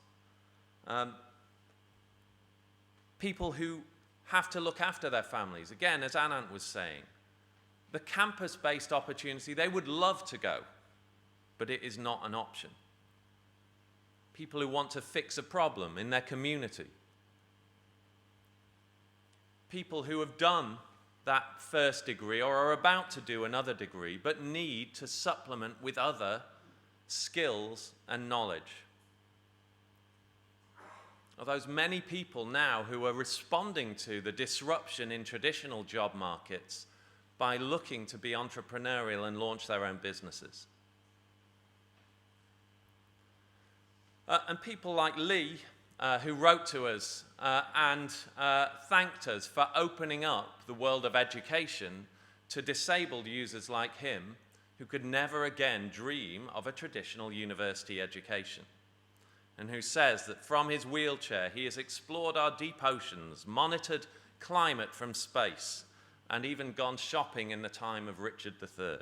People who have to look after their families. Again, as Anant was saying, the campus-based opportunity, they would love to go, but it is not an option. People who want to fix a problem in their community. People who have done that first degree or are about to do another degree, but need to supplement with other skills and knowledge. Of those many people now who are responding to the disruption in traditional job markets by looking to be entrepreneurial and launch their own businesses. And people like Lee, who wrote to us and thanked us for opening up the world of education to disabled users like him who could never again dream of a traditional university education, and who says that from his wheelchair he has explored our deep oceans, monitored climate from space, and even gone shopping in the time of Richard III.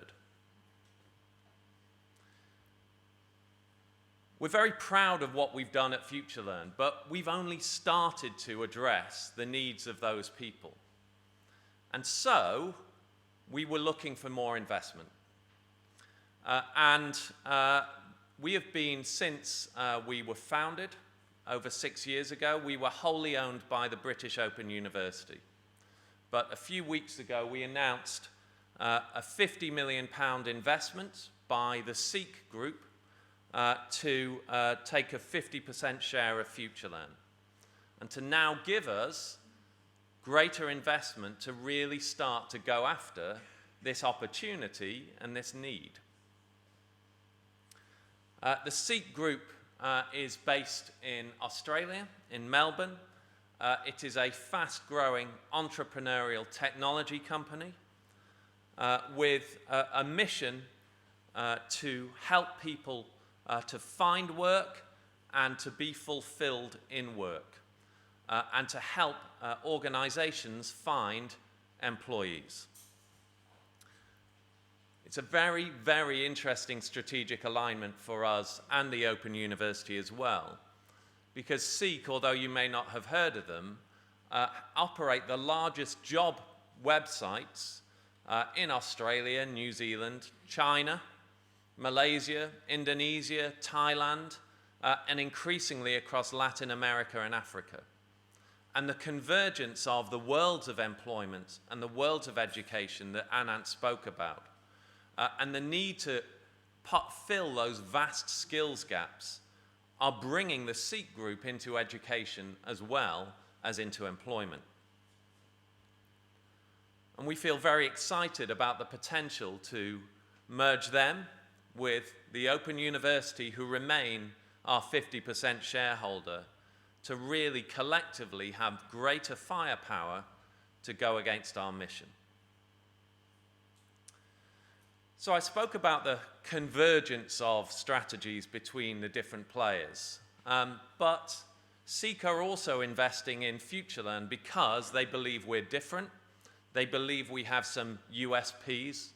We're very proud of what we've done at Futurelearn, but we've only started to address the needs of those people. And so, we were looking for more investment. We have been, since we were founded over 6 years ago, we were wholly owned by the British Open University. But a few weeks ago, we announced a £50 million investment by the Seek Group to take a 50% share of Futurelearn, and to now give us greater investment to really start to go after this opportunity and this need. The Seek Group is based in Australia, in Melbourne. It is a fast-growing entrepreneurial technology company with a mission to help people to find work and to be fulfilled in work, and to help organizations find employees. It's a very, very interesting strategic alignment for us and the Open University as well, because Seek, although you may not have heard of them, operate the largest job websites in Australia, New Zealand, China, Malaysia, Indonesia, Thailand, and increasingly across Latin America and Africa. And the convergence of the worlds of employment and the worlds of education that Anant spoke about, and the need to fill those vast skills gaps, are bringing the Seek Group into education as well as into employment. And we feel very excited about the potential to merge them with the Open University, who remain our 50% shareholder, to really collectively have greater firepower to go against our mission. So I spoke about the convergence of strategies between the different players, but Seek are also investing in Futurelearn because they believe we're different, they believe we have some USPs,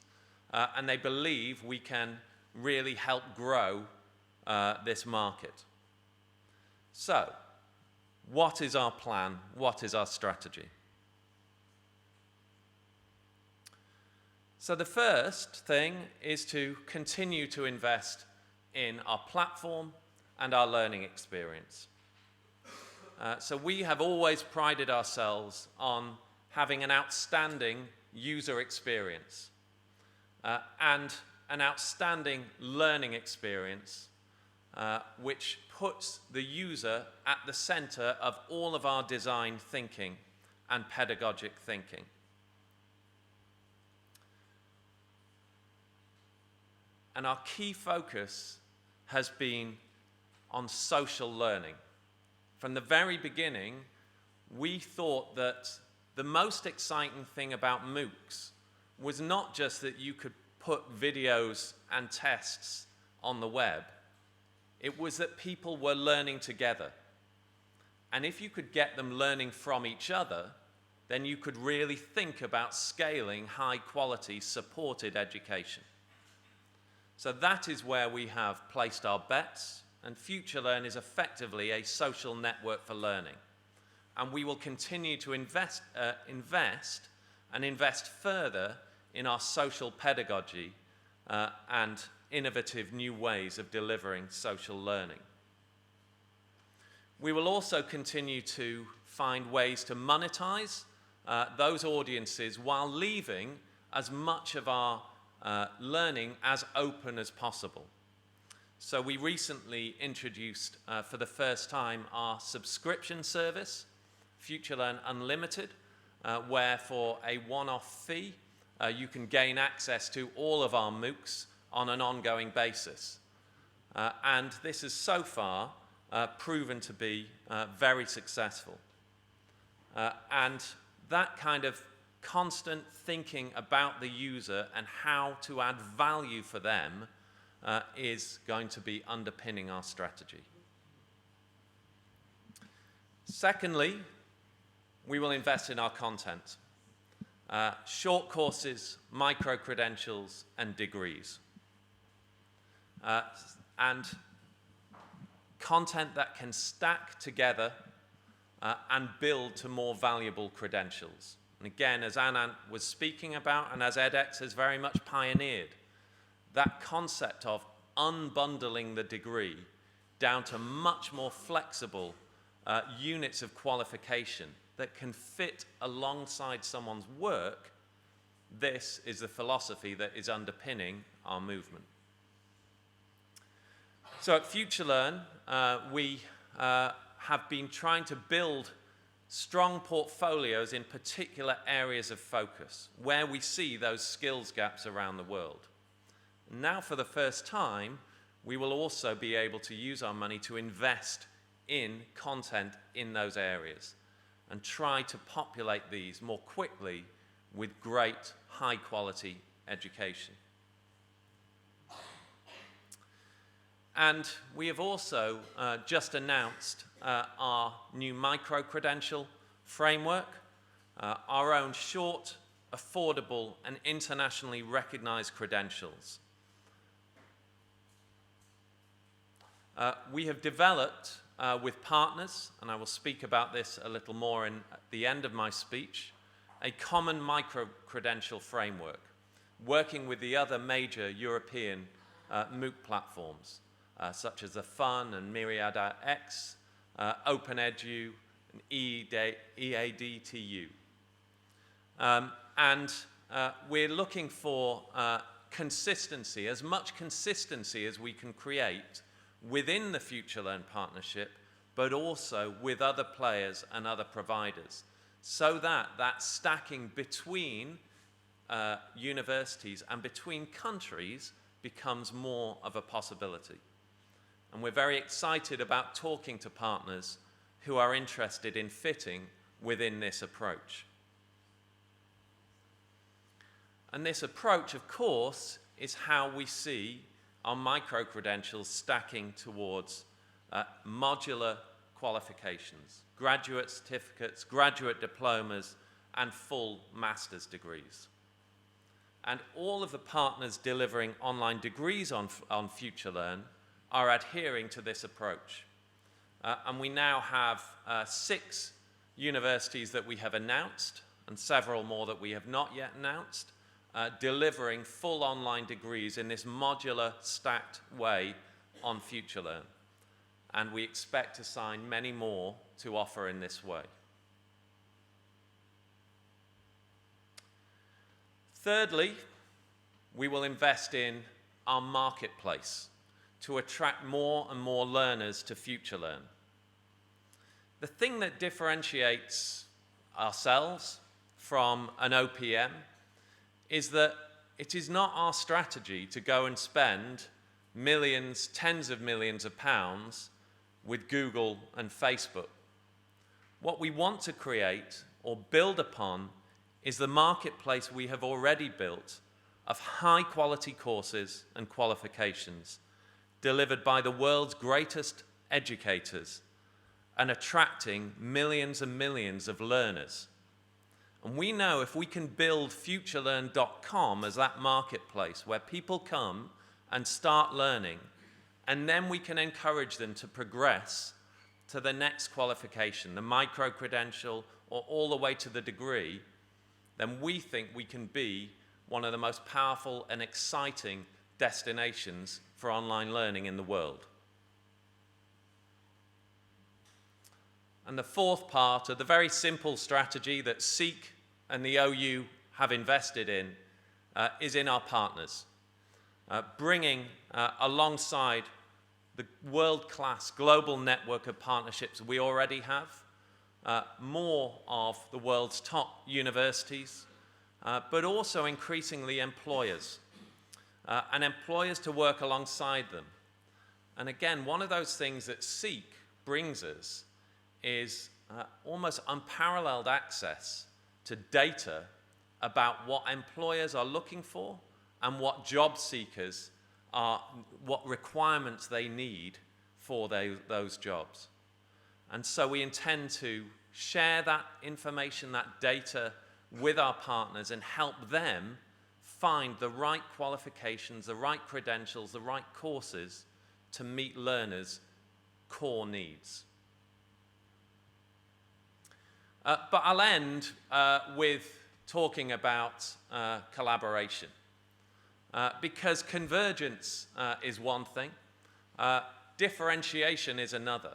and they believe we can really help grow this market. So, what is our plan? What is our strategy? So the first thing is to continue to invest in our platform and our learning experience. So we have always prided ourselves on having an outstanding user experience and an outstanding learning experience which puts the user at the center of all of our design thinking and pedagogic thinking. And our key focus has been on social learning. From the very beginning, we thought that the most exciting thing about MOOCs was not just that you could put videos and tests on the web. It was that people were learning together. And if you could get them learning from each other, then you could really think about scaling high-quality supported education. So that is where we have placed our bets, and Futurelearn is effectively a social network for learning. And we will continue to invest further in our social pedagogy and innovative new ways of delivering social learning. We will also continue to find ways to monetize those audiences while leaving as much of our learning as open as possible. So we recently introduced for the first time our subscription service, Futurelearn Unlimited, where for a one-off fee you can gain access to all of our MOOCs on an ongoing basis. And this has so far proven to be very successful. And that kind of constant thinking about the user and how to add value for them is going to be underpinning our strategy. Secondly, we will invest in our content. Short courses, micro-credentials, and degrees. And content that can stack together and build to more valuable credentials. And again, as Anant was speaking about, and as edX has very much pioneered, that concept of unbundling the degree down to much more flexible units of qualification that can fit alongside someone's work, this is the philosophy that is underpinning our movement. So at Futurelearn, we have been trying to build strong portfolios in particular areas of focus, where we see those skills gaps around the world. Now, for the first time, we will also be able to use our money to invest in content in those areas and try to populate these more quickly with great, high-quality education. And we have also just announced our new micro-credential framework, our own short, affordable, and internationally recognized credentials. We have developed with partners, and I will speak about this a little more at the end of my speech, a common micro-credential framework, working with the other major European MOOC platforms, such as the Fun and MyriadX, OpenEdu, and EADTU. And we're looking for consistency, as much consistency as we can create within the Futurelearn partnership, but also with other players and other providers, so that that stacking between universities and between countries becomes more of a possibility. And we're very excited about talking to partners who are interested in fitting within this approach. And this approach, of course, is how we see our micro-credentials stacking towards modular qualifications, graduate certificates, graduate diplomas, and full master's degrees. And all of the partners delivering online degrees on Futurelearn are adhering to this approach. And we now have 6 universities that we have announced, and several more that we have not yet announced, delivering full online degrees in this modular, stacked way on Futurelearn. And we expect to sign many more to offer in this way. Thirdly, we will invest in our marketplace to attract more and more learners to Futurelearn. The thing that differentiates ourselves from an OPM is that it is not our strategy to go and spend millions, tens of millions of pounds with Google and Facebook. What we want to create or build upon is the marketplace we have already built of high-quality courses and qualifications delivered by the world's greatest educators and attracting millions and millions of learners. And we know if we can build futurelearn.com as that marketplace where people come and start learning, and then we can encourage them to progress to the next qualification, the micro-credential, or all the way to the degree, then we think we can be one of the most powerful and exciting destinations for online learning in the world. And the fourth part of the very simple strategy that SEEK and the OU have invested in is in our partners, bringing alongside the world-class global network of partnerships we already have, more of the world's top universities, but also increasingly employers, and employers to work alongside them. And again, one of those things that SEEK brings us is almost unparalleled access to data about what employers are looking for and what job seekers are, what requirements they need for those jobs. And so we intend to share that information, that data, with our partners and help them find the right qualifications, the right credentials, the right courses to meet learners' core needs. But I'll end with talking about collaboration. Because convergence is one thing, differentiation is another.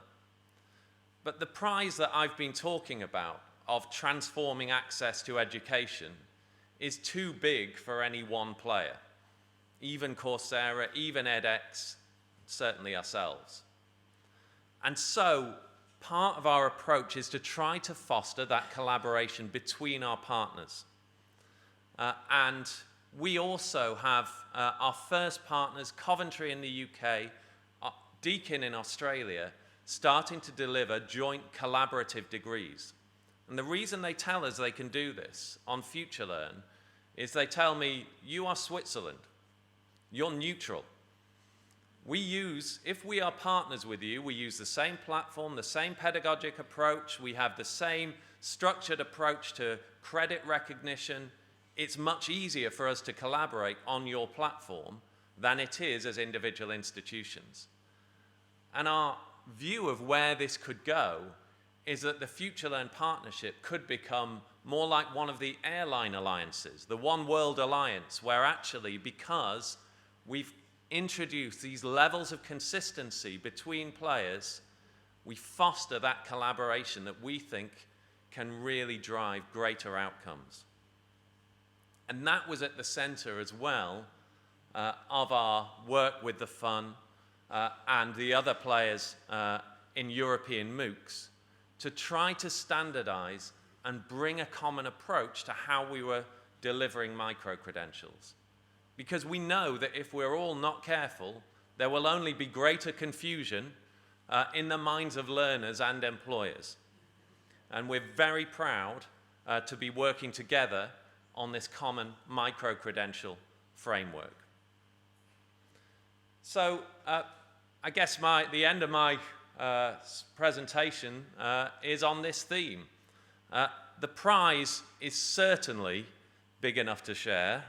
But the prize that I've been talking about of transforming access to education is too big for any one player, even Coursera, even edX, certainly ourselves. And so part of our approach is to try to foster that collaboration between our partners. And we also have our first partners, Coventry in the UK, Deakin in Australia, starting to deliver joint collaborative degrees. And the reason they tell us they can do this on Futurelearn is they tell me, you are Switzerland, you're neutral. We use, if we are partners with you, we use the same platform, the same pedagogic approach, we have the same structured approach to credit recognition. It's much easier for us to collaborate on your platform than it is as individual institutions. And our view of where this could go is that the Futurelearn partnership could become more like one of the airline alliances, the One World Alliance, where actually, because we've introduced these levels of consistency between players, we foster that collaboration that we think can really drive greater outcomes. And that was at the center as well of our work with the Fund and the other players in European MOOCs to try to standardize and bring a common approach to how we were delivering micro-credentials. Because we know that if we're all not careful, there will only be greater confusion in the minds of learners and employers. And we're very proud to be working together on this common micro-credential framework. So I guess the end of my presentation is on this theme. The prize is certainly big enough to share,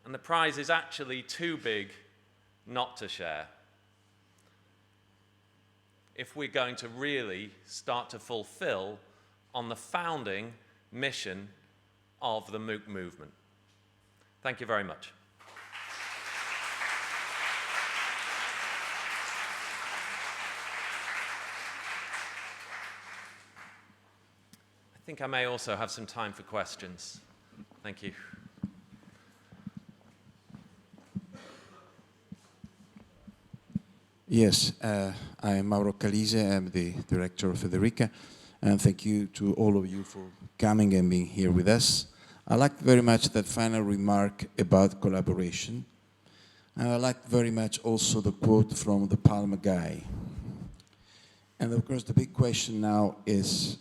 and the prize is actually too big not to share if we're going to really start to fulfill on the founding mission of the MOOC movement. Thank you very much. I think I may also have some time for questions. Thank you. Yes, I am Mauro Calise, I'm the director of Federica, and thank you to all of you for coming and being here with us. I liked very much that final remark about collaboration, and I liked very much also the quote from the Palma guy. And of course the big question now is,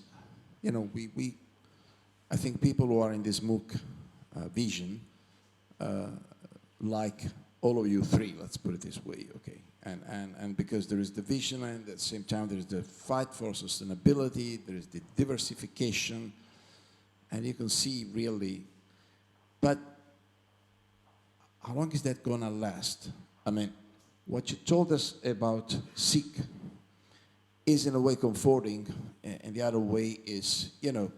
you know, I think people who are in this MOOC vision, like all of you three, let's put it this way, okay? And because there is the vision, and at the same time there is the fight for sustainability, there is the diversification, and you can see really, but how long is that gonna last? I mean, what you told us about SEEK is in a way comforting, and the other way is, you know,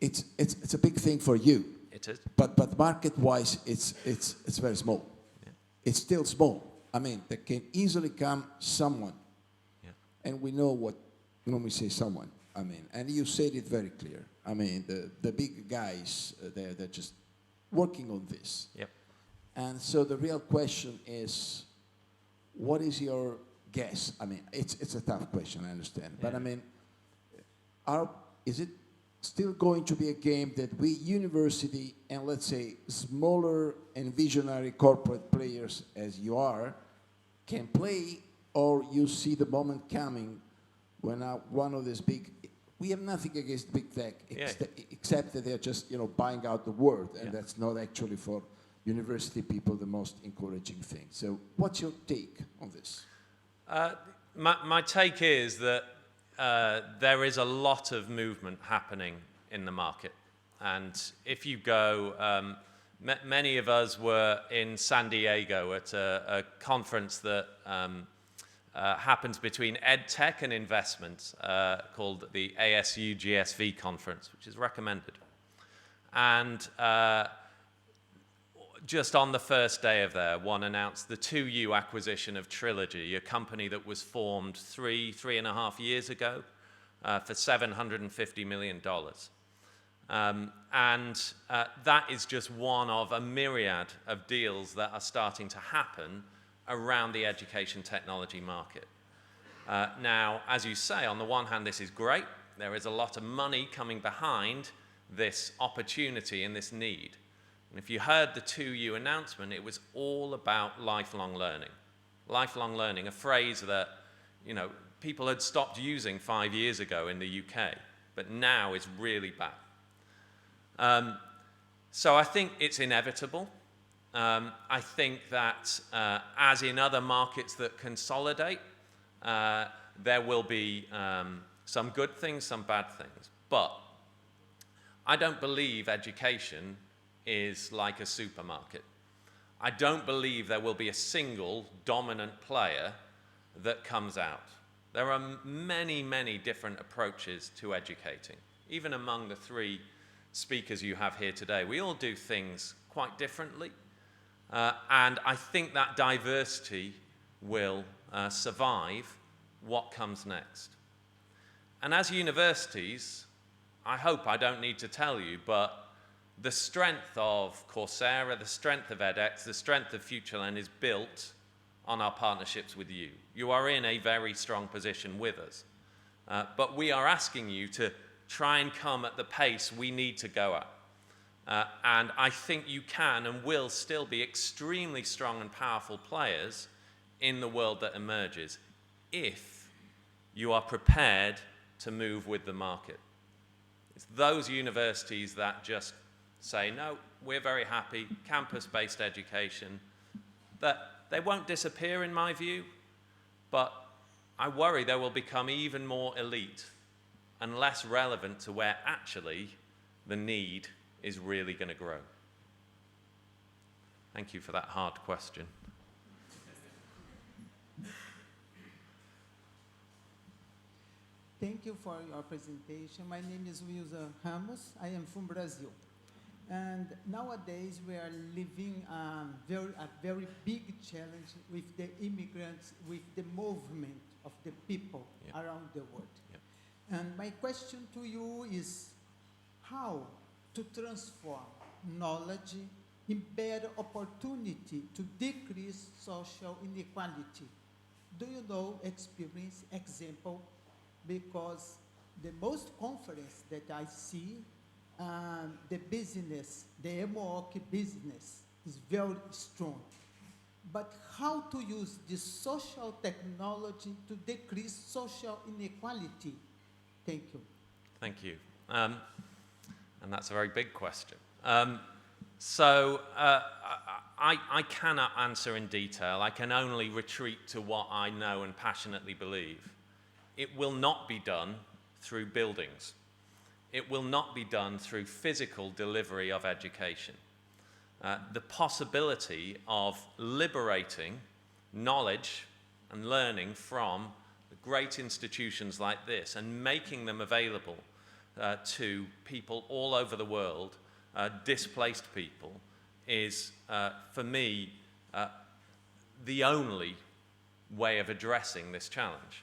it's a big thing for you. It is. But market-wise, it's very small. Yeah. It's still small. I mean, there can easily come someone, Yeah. and we know what when we say someone. I mean, and you said it very clear. I mean, the big guys, they're just working on this. Yep. And so the real question is, what is your guess? I mean, it's a tough question, I understand. Yeah. But I mean, is it still going to be a game that we, university, and let's say smaller and visionary corporate players as you are, can play, or you see the moment coming when one of these big, we have nothing against big tech, except that they're just, you know, buying out the world, and that's not actually for university people the most encouraging thing. So what's your take on this? My take is that there is a lot of movement happening in the market. And if you go, many of us were in San Diego at a conference that happens between EdTech and investment called the ASU GSV conference, which is recommended. And just on the first day of there, one announced the 2U acquisition of Trilogy, a company that was formed three and a half years ago for $750 million. That is just one of a myriad of deals that are starting to happen around the education technology market. Now, as you say, on the one hand, this is great. There is a lot of money coming behind this opportunity and this need. And if you heard the 2U announcement, it was all about lifelong learning. Lifelong learning, a phrase that, you know, people had stopped using 5 years ago in the UK, but now is really back. So I think it's inevitable. I think that as in other markets that consolidate, there will be some good things, some bad things. But I don't believe education is like a supermarket. I don't believe there will be a single dominant player that comes out. There are many, many different approaches to educating. Even among the three speakers you have here today, we all do things quite differently. And I think that diversity will survive what comes next. And as universities, I hope I don't need to tell you, but the strength of Coursera, the strength of edX, the strength of Futurelearn is built on our partnerships with you. You are in a very strong position with us. But we are asking you to try and come at the pace we need to go at. And I think you can and will still be extremely strong and powerful players in the world that emerges if you are prepared to move with the market. It's those universities that just say, no, we're very happy, campus-based education, that they won't disappear in my view, but I worry they will become even more elite and less relevant to where actually the need is really going to grow. Thank you for that hard question. Thank you for your presentation. My name is Wilson Ramos. I am from Brazil. And nowadays we are living a very big challenge with the immigrants, with the movement of the people around the world. And my question to you is how to transform knowledge in better opportunity to decrease social inequality. Do you know experience, example? Because the most conference that I see, the business, the EMOOC business is very strong. But how to use this social technology to decrease social inequality? Thank you. Thank you. And that's a very big question. I cannot answer in detail. I can only retreat to what I know and passionately believe. It will not be done through buildings. It will not be done through physical delivery of education. The possibility of liberating knowledge and learning from great institutions like this and making them available to people all over the world, displaced people, is, for me, the only way of addressing this challenge.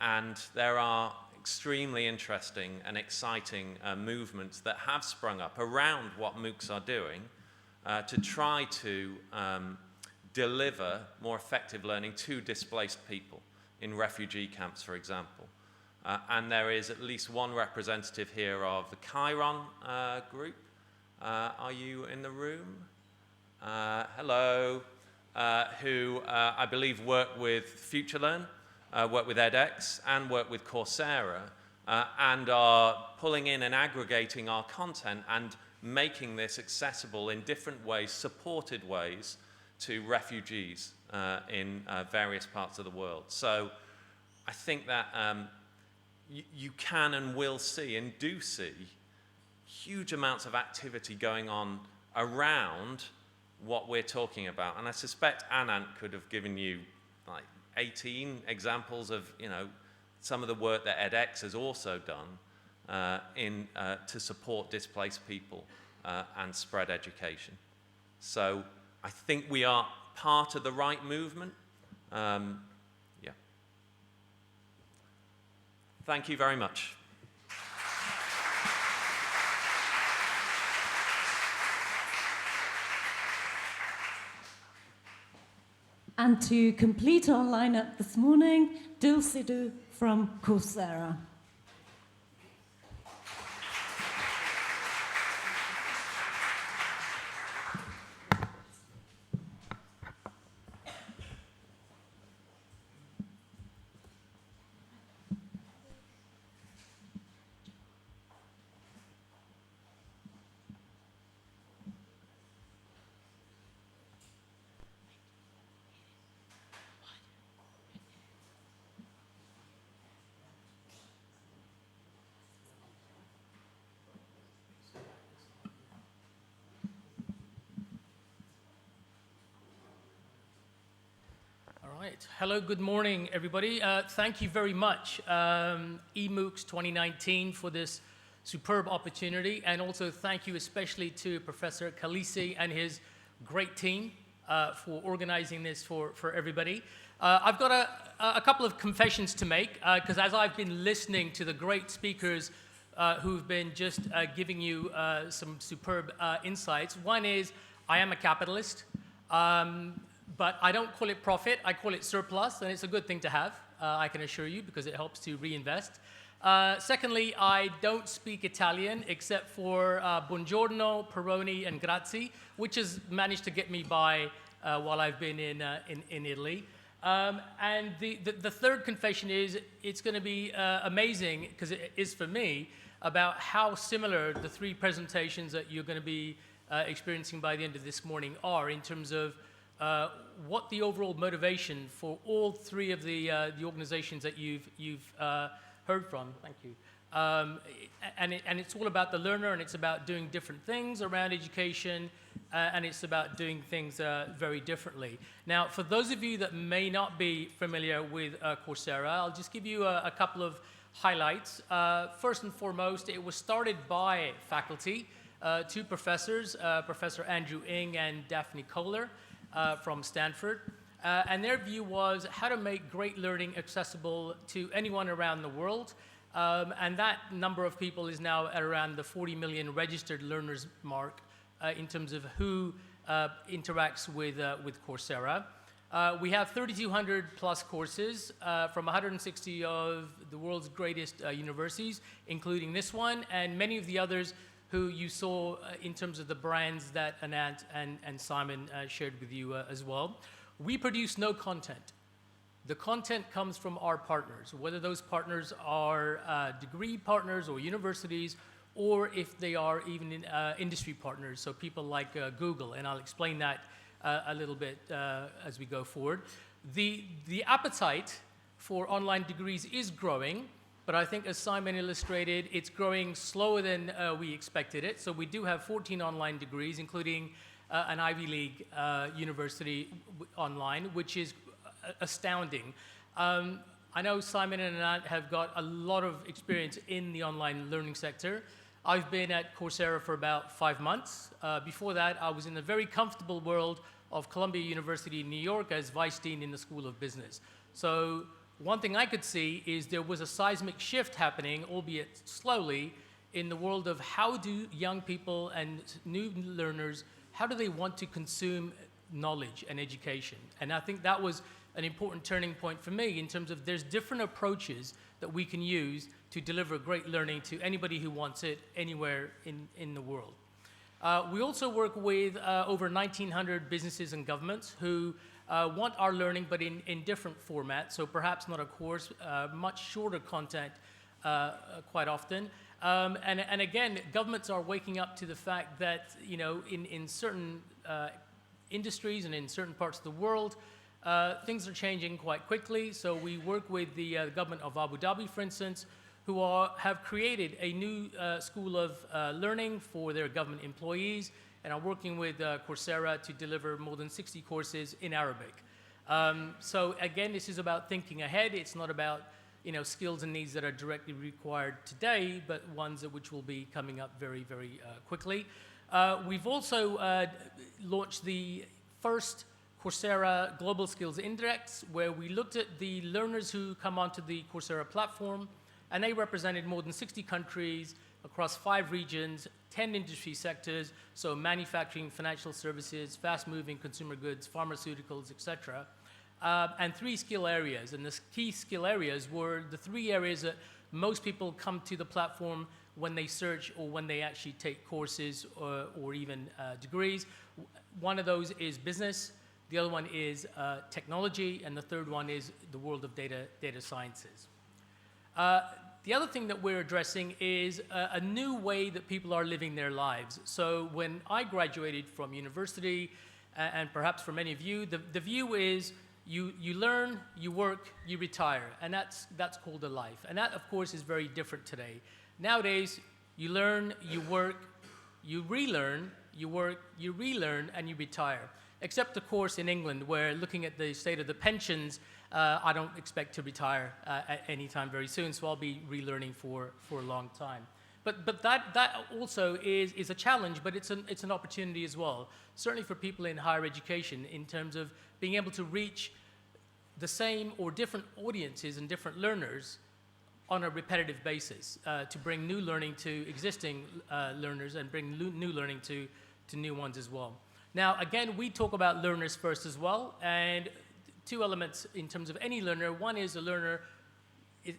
And there are extremely interesting and exciting movements that have sprung up around what MOOCs are doing to try to deliver more effective learning to displaced people in refugee camps, for example. And there is at least one representative here of the Chiron group. Are you in the room? Hello. Who I believe work with Futurelearn, work with edX, and work with Coursera, and are pulling in and aggregating our content and making this accessible in different ways, supported ways, to refugees in various parts of the world. So I think that you can and will see and do see huge amounts of activity going on around what we're talking about. And I suspect Anant could have given you like 18 examples of, you know, some of the work that edX has also done to support displaced people and spread education. So I think we are part of the right movement. Yeah. Thank you very much. And to complete our lineup this morning, Sidhu from Coursera. Right. Hello, good morning, everybody. Thank you very much, EMOOCs 2019, for this superb opportunity, and also thank you especially to Professor Khaleesi and his great team for organizing this for everybody. I've got a couple of confessions to make, because as I've been listening to the great speakers who've been just giving you some superb insights. One is, I am a capitalist. But I don't call it profit, I call it surplus, and it's a good thing to have, I can assure you, because it helps to reinvest. Secondly, I don't speak Italian except for buongiorno, peroni, and grazie, which has managed to get me by while I've been in Italy. And the third confession is, it's going to be amazing, because it is for me, about how similar the three presentations that you're going to be experiencing by the end of this morning are in terms of what the overall motivation for all three of the organizations that you've heard from. Thank you. And it's all about the learner, and it's about doing different things around education, and it's about doing things very differently. Now, for those of you that may not be familiar with Coursera, I'll just give you a couple of highlights. First and foremost, it was started by faculty, two professors, Professor Andrew Ng and Daphne Kohler from Stanford. And their view was how to make great learning accessible to anyone around the world. And that number of people is now at around the 40 million registered learners mark in terms of who interacts with Coursera. We have 3,200 plus courses from 160 of the world's greatest universities, including this one, and many of the others who you saw in terms of the brands that Anant and Simon shared with you as well. We produce no content. The content comes from our partners, whether those partners are degree partners or universities, or if they are even industry partners, so people like Google, and I'll explain that a little bit as we go forward. The appetite for online degrees is growing, but I think as Simon illustrated, it's growing slower than we expected it. So we do have 14 online degrees, including an Ivy League university online, which is astounding. I know Simon and Anant have got a lot of experience in the online learning sector. I've been at Coursera for about 5 months. Before that, I was in the very comfortable world of Columbia University in New York as Vice Dean in the School of Business. So one thing I could see is there was a seismic shift happening, albeit slowly, in the world of how do young people and new learners, how do they want to consume knowledge and education? And I think that was an important turning point for me in terms of there's different approaches that we can use to deliver great learning to anybody who wants it anywhere in the world. We also work with over 1,900 businesses and governments who want our learning, but in different formats. So perhaps not a course, much shorter content quite often. And again, governments are waking up to the fact that, you know, in certain industries and in certain parts of the world, things are changing quite quickly. So we work with the government of Abu Dhabi, for instance, who have created a new school of learning for their government employees, and are working with Coursera to deliver more than 60 courses in Arabic. So again, this is about thinking ahead. It's not about, you know, skills and needs that are directly required today, but ones which will be coming up very, very quickly. We've also launched the first Coursera Global Skills Index, where we looked at the learners who come onto the Coursera platform, and they represented more than 60 countries across 5 regions, 10 industry sectors, so manufacturing, financial services, fast-moving consumer goods, pharmaceuticals, etc., and 3 skill areas. And the key skill areas were the 3 areas that most people come to the platform when they search or when they actually take courses or even degrees. One of those is business, the other one is technology, and the third one is the world of data sciences. The other thing that we're addressing is a new way that people are living their lives. So when I graduated from university, and perhaps for many of you, the view is you learn, you work, you retire, and that's called a life. And that, of course, is very different today. Nowadays, you learn, you work, you relearn, you work, you relearn, and you retire. Except, of course, in England, where looking at the state of the pensions, I don't expect to retire anytime very soon, so I'll be relearning for a long time. But that also is a challenge, but it's an opportunity as well, certainly for people in higher education, in terms of being able to reach the same or different audiences and different learners on a repetitive basis, to bring new learning to existing learners and bring new learning to new ones as well. Now, again, we talk about learners first as well, and 2 elements in terms of any learner. One is a learner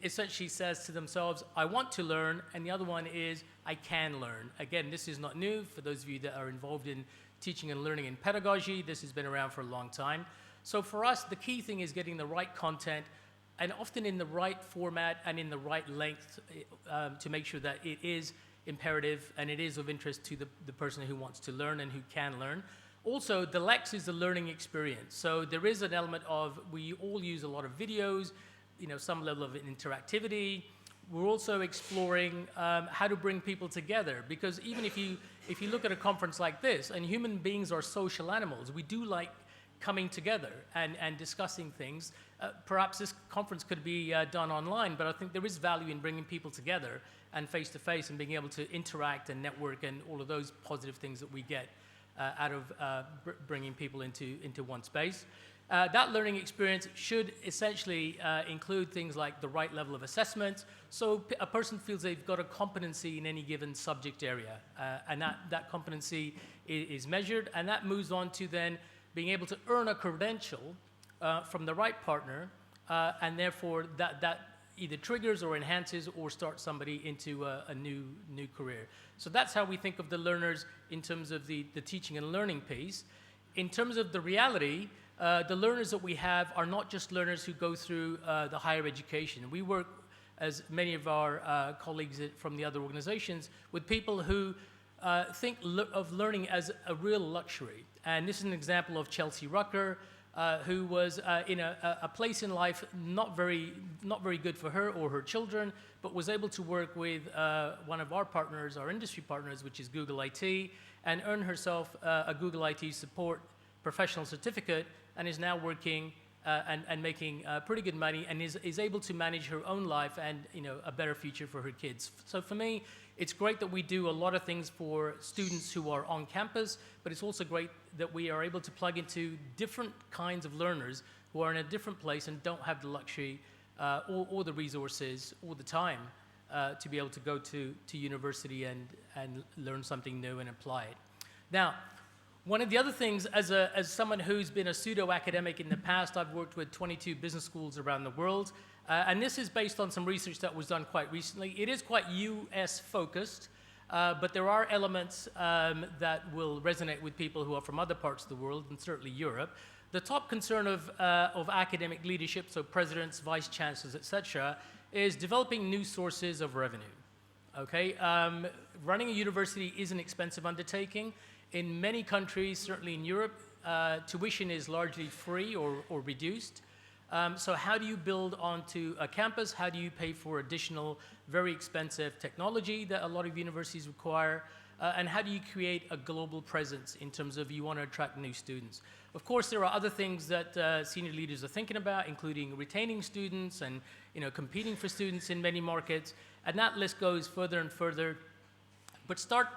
essentially says to themselves, I want to learn, and the other one is, I can learn. Again, this is not new. For those of you that are involved in teaching and learning in pedagogy, this has been around for a long time. So for us, the key thing is getting the right content, and often in the right format and in the right length to make sure that it is imperative and it is of interest to the person who wants to learn and who can learn. Also, the Lex is the learning experience. So there is an element of, we all use a lot of videos, some level of interactivity. We're also exploring how to bring people together, because even if you look at a conference like this, and human beings are social animals, we do like coming together and discussing things. Perhaps this conference could be done online, but I think there is value in bringing people together and face-to-face and being able to interact and network and all of those positive things that we get out of bringing people into one space. That learning experience should essentially include things like the right level of assessment, so a person feels they've got a competency in any given subject area, and that competency is measured, and that moves on to then being able to earn a credential from the right partner, and therefore that either triggers or enhances or starts somebody into a new career. So that's how we think of the learners in terms of the teaching and learning piece. In terms of the reality, the learners that we have are not just learners who go through the higher education. We work, as many of our colleagues from the other organizations, with people who think of learning as a real luxury. And this is an example of Chelsea Rucker, who was in a place in life not very good for her or her children, but was able to work with one of our partners, our industry partners, which is Google IT, and earn herself a Google IT support professional certificate, and is now working and making pretty good money, and is able to manage her own life and a better future for her kids. So for me, it's great that we do a lot of things for students who are on campus, but it's also great that we are able to plug into different kinds of learners who are in a different place and don't have the luxury or the resources or the time to be able to go to university and learn something new and apply it. Now, one of the other things, as someone who's been a pseudo-academic in the past, I've worked with 22 business schools around the world, and this is based on some research that was done quite recently. It is quite US-focused, but there are elements that will resonate with people who are from other parts of the world, and certainly Europe. The top concern of academic leadership, so presidents, vice chancellors, etc., is developing new sources of revenue. Okay, running a university is an expensive undertaking. In many countries, certainly in Europe, tuition is largely free or reduced. So how do you build onto a campus? How do you pay for additional, very expensive technology that a lot of universities require? And how do you create a global presence in terms of you want to attract new students? Of course, there are other things that senior leaders are thinking about, including retaining students and competing for students in many markets. And that list goes further and further. But start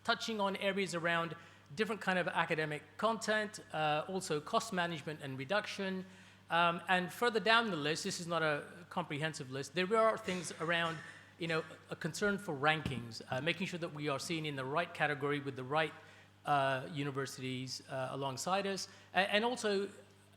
touching on areas around different kind of academic content, also cost management and reduction. And further down the list, this is not a comprehensive list, there are things around a concern for rankings, making sure that we are seen in the right category with the right universities alongside us, and also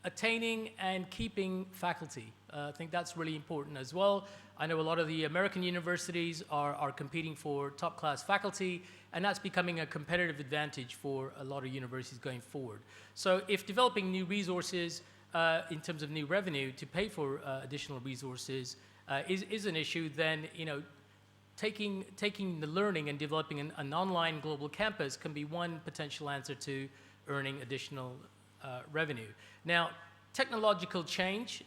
attaining and keeping faculty. I think that's really important as well. I know a lot of the American universities are competing for top-class faculty, and that's becoming a competitive advantage for a lot of universities going forward. So if developing new resources in terms of new revenue to pay for additional resources is an issue, then taking the learning and developing an online global campus can be one potential answer to earning additional revenue. Now, technological change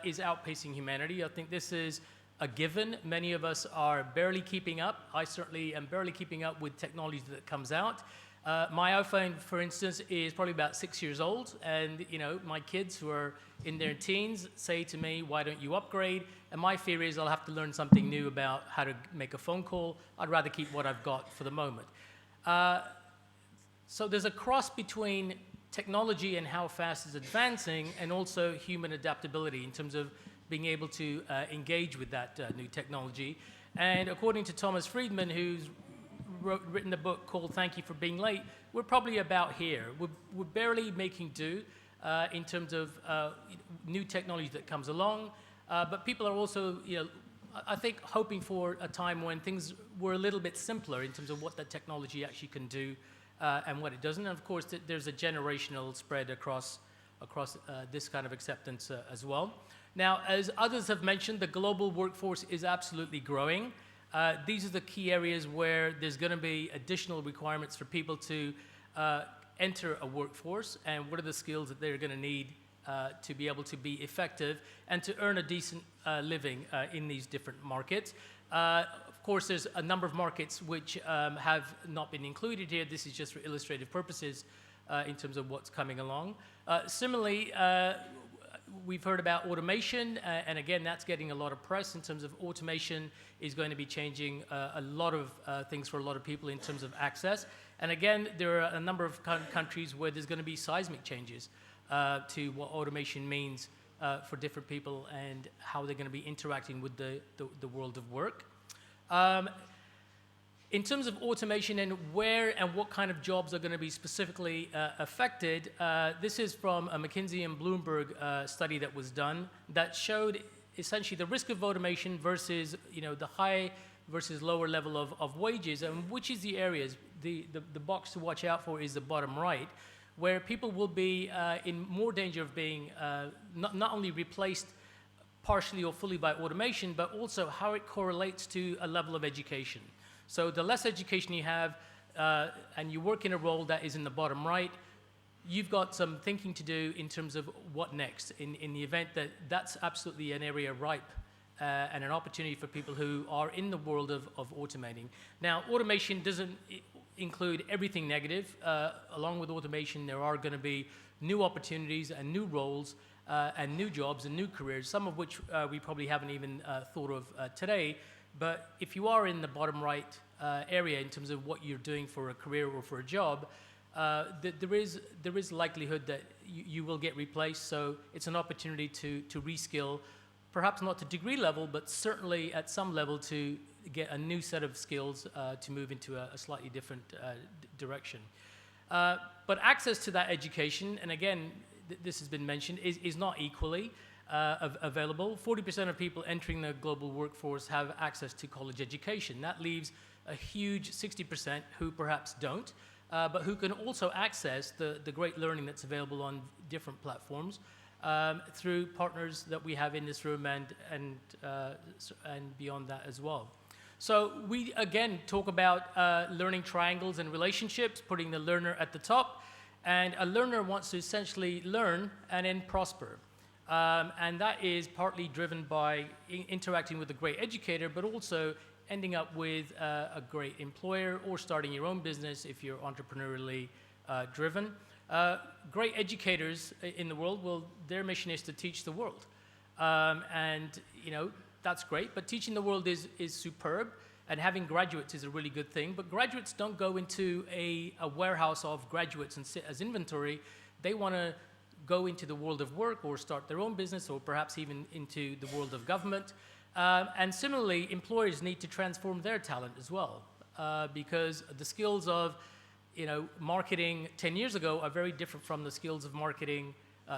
is outpacing humanity. I think this is a given. Many of us are barely keeping up. I certainly am barely keeping up with technology that comes out. My iPhone, for instance, is probably about 6 years old, and my kids who are in their teens say to me, "Why don't you upgrade?" And my fear is I'll have to learn something new about how to make a phone call. I'd rather keep what I've got for the moment. So there's a cross between technology and how fast it's advancing, and also human adaptability in terms of being able to engage with that new technology. And according to Thomas Friedman, who's written a book called Thank You for Being Late, we're probably about here. We're barely making do in terms of new technology that comes along, but people are also, I think, hoping for a time when things were a little bit simpler in terms of what the technology actually can do and what it doesn't. And of course, there's a generational spread across this kind of acceptance as well. Now, as others have mentioned, the global workforce is absolutely growing. These are the key areas where there's going to be additional requirements for people to enter a workforce, and what are the skills that they're going to need to be able to be effective and to earn a decent living in these different markets. Of course, there's a number of markets which have not been included here. This is just for illustrative purposes in terms of what's coming along. Similarly, we've heard about automation, and again, that's getting a lot of press in terms of automation is going to be changing a lot of things for a lot of people in terms of access. And again, there are a number of countries where there's going to be seismic changes to what automation means for different people and how they're going to be interacting with the world of work. In terms of automation and where and what kind of jobs are going to be specifically affected, this is from a McKinsey and Bloomberg study that was done that showed essentially the risk of automation versus the high versus lower level of wages, and which is the areas. The box to watch out for is the bottom right, where people will be in more danger of being not only replaced partially or fully by automation, but also how it correlates to a level of education. So the less education you have and you work in a role that is in the bottom right, you've got some thinking to do in terms of what next in the event that that's absolutely an area ripe and an opportunity for people who are in the world of automating. Now, automation doesn't include everything negative. Along with automation, there are going to be new opportunities and new roles and new jobs and new careers, some of which we probably haven't even thought of today. But if you are in the bottom right area in terms of what you're doing for a career or for a job, there is likelihood that you will get replaced. So it's an opportunity to reskill, perhaps not to degree level, but certainly at some level to get a new set of skills to move into a slightly different direction. But access to that education, and again, this has been mentioned, is not equally available. 40% of people entering the global workforce have access to college education. That leaves a huge 60% who perhaps don't, but who can also access the great learning that's available on different platforms through partners that we have in this room and beyond that as well. So we, again, talk about learning triangles and relationships, putting the learner at the top. And a learner wants to essentially learn and then prosper. And that is partly driven by interacting with a great educator, but also ending up with a great employer or starting your own business if you're entrepreneurially driven. Great educators in the world, well, their mission is to teach the world. And, that's great, but teaching the world is superb, and having graduates is a really good thing. But graduates don't go into a warehouse of graduates and sit as inventory. They want to go into the world of work or start their own business or perhaps even into the world of government. And similarly, employers need to transform their talent as well because the skills of marketing 10 years ago are very different from the skills of marketing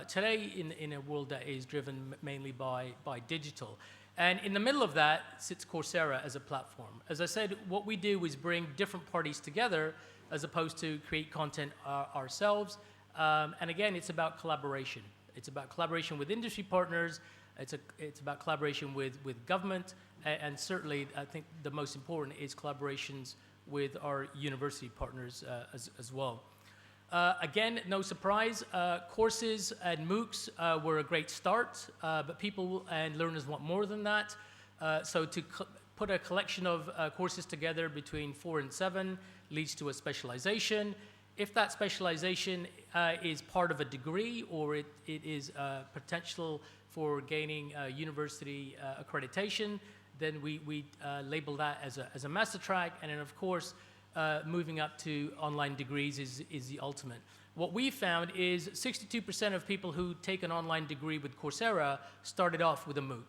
today in a world that is driven mainly by digital. And in the middle of that sits Coursera as a platform. As I said, what we do is bring different parties together as opposed to create content ourselves. And again, it's about collaboration. It's about collaboration with industry partners. It's about collaboration with government. And certainly, I think the most important is collaborations with our university partners as well. Again, no surprise, courses and MOOCs were a great start, but people and learners want more than that. So to put a collection of courses together between 4 and 7 leads to a specialization. If that specialization is part of a degree or it is potential for gaining university accreditation, then we label that as a master track. And then, of course, moving up to online degrees is the ultimate. What we found is 62% of people who take an online degree with Coursera started off with a MOOC.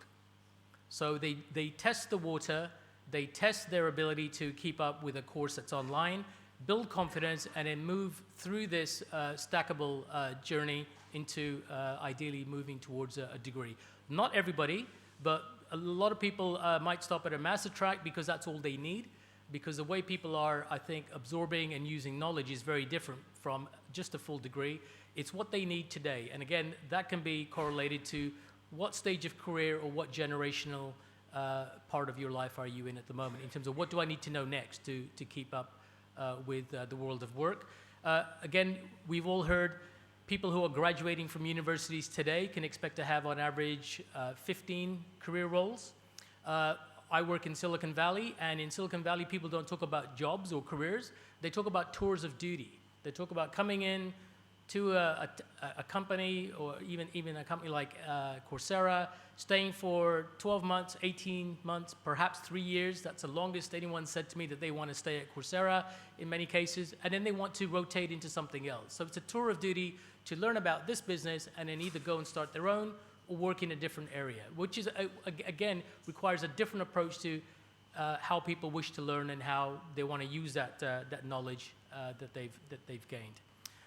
So they test the water, they test their ability to keep up with a course that's online, build confidence, and then move through this stackable journey into ideally moving towards a degree. Not everybody, but a lot of people might stop at a master track because that's all they need. Because the way people are, I think, absorbing and using knowledge is very different from just a full degree. It's what they need today. And again, that can be correlated to what stage of career or what generational part of your life are you in at the moment in terms of what do I need to know next to keep up with the world of work. Again, we've all heard people who are graduating from universities today can expect to have on average 15 career roles. I work in Silicon Valley, and in Silicon Valley, people don't talk about jobs or careers. They talk about tours of duty. They talk about coming in to a company, or even a company like Coursera, staying for 12 months, 18 months, perhaps 3 years. That's the longest anyone said to me that they want to stay at Coursera in many cases, and then they want to rotate into something else. So it's a tour of duty to learn about this business and then either go and start their own or work in a different area, which is, again, requires a different approach to how people wish to learn and how they want to use that knowledge that they've gained.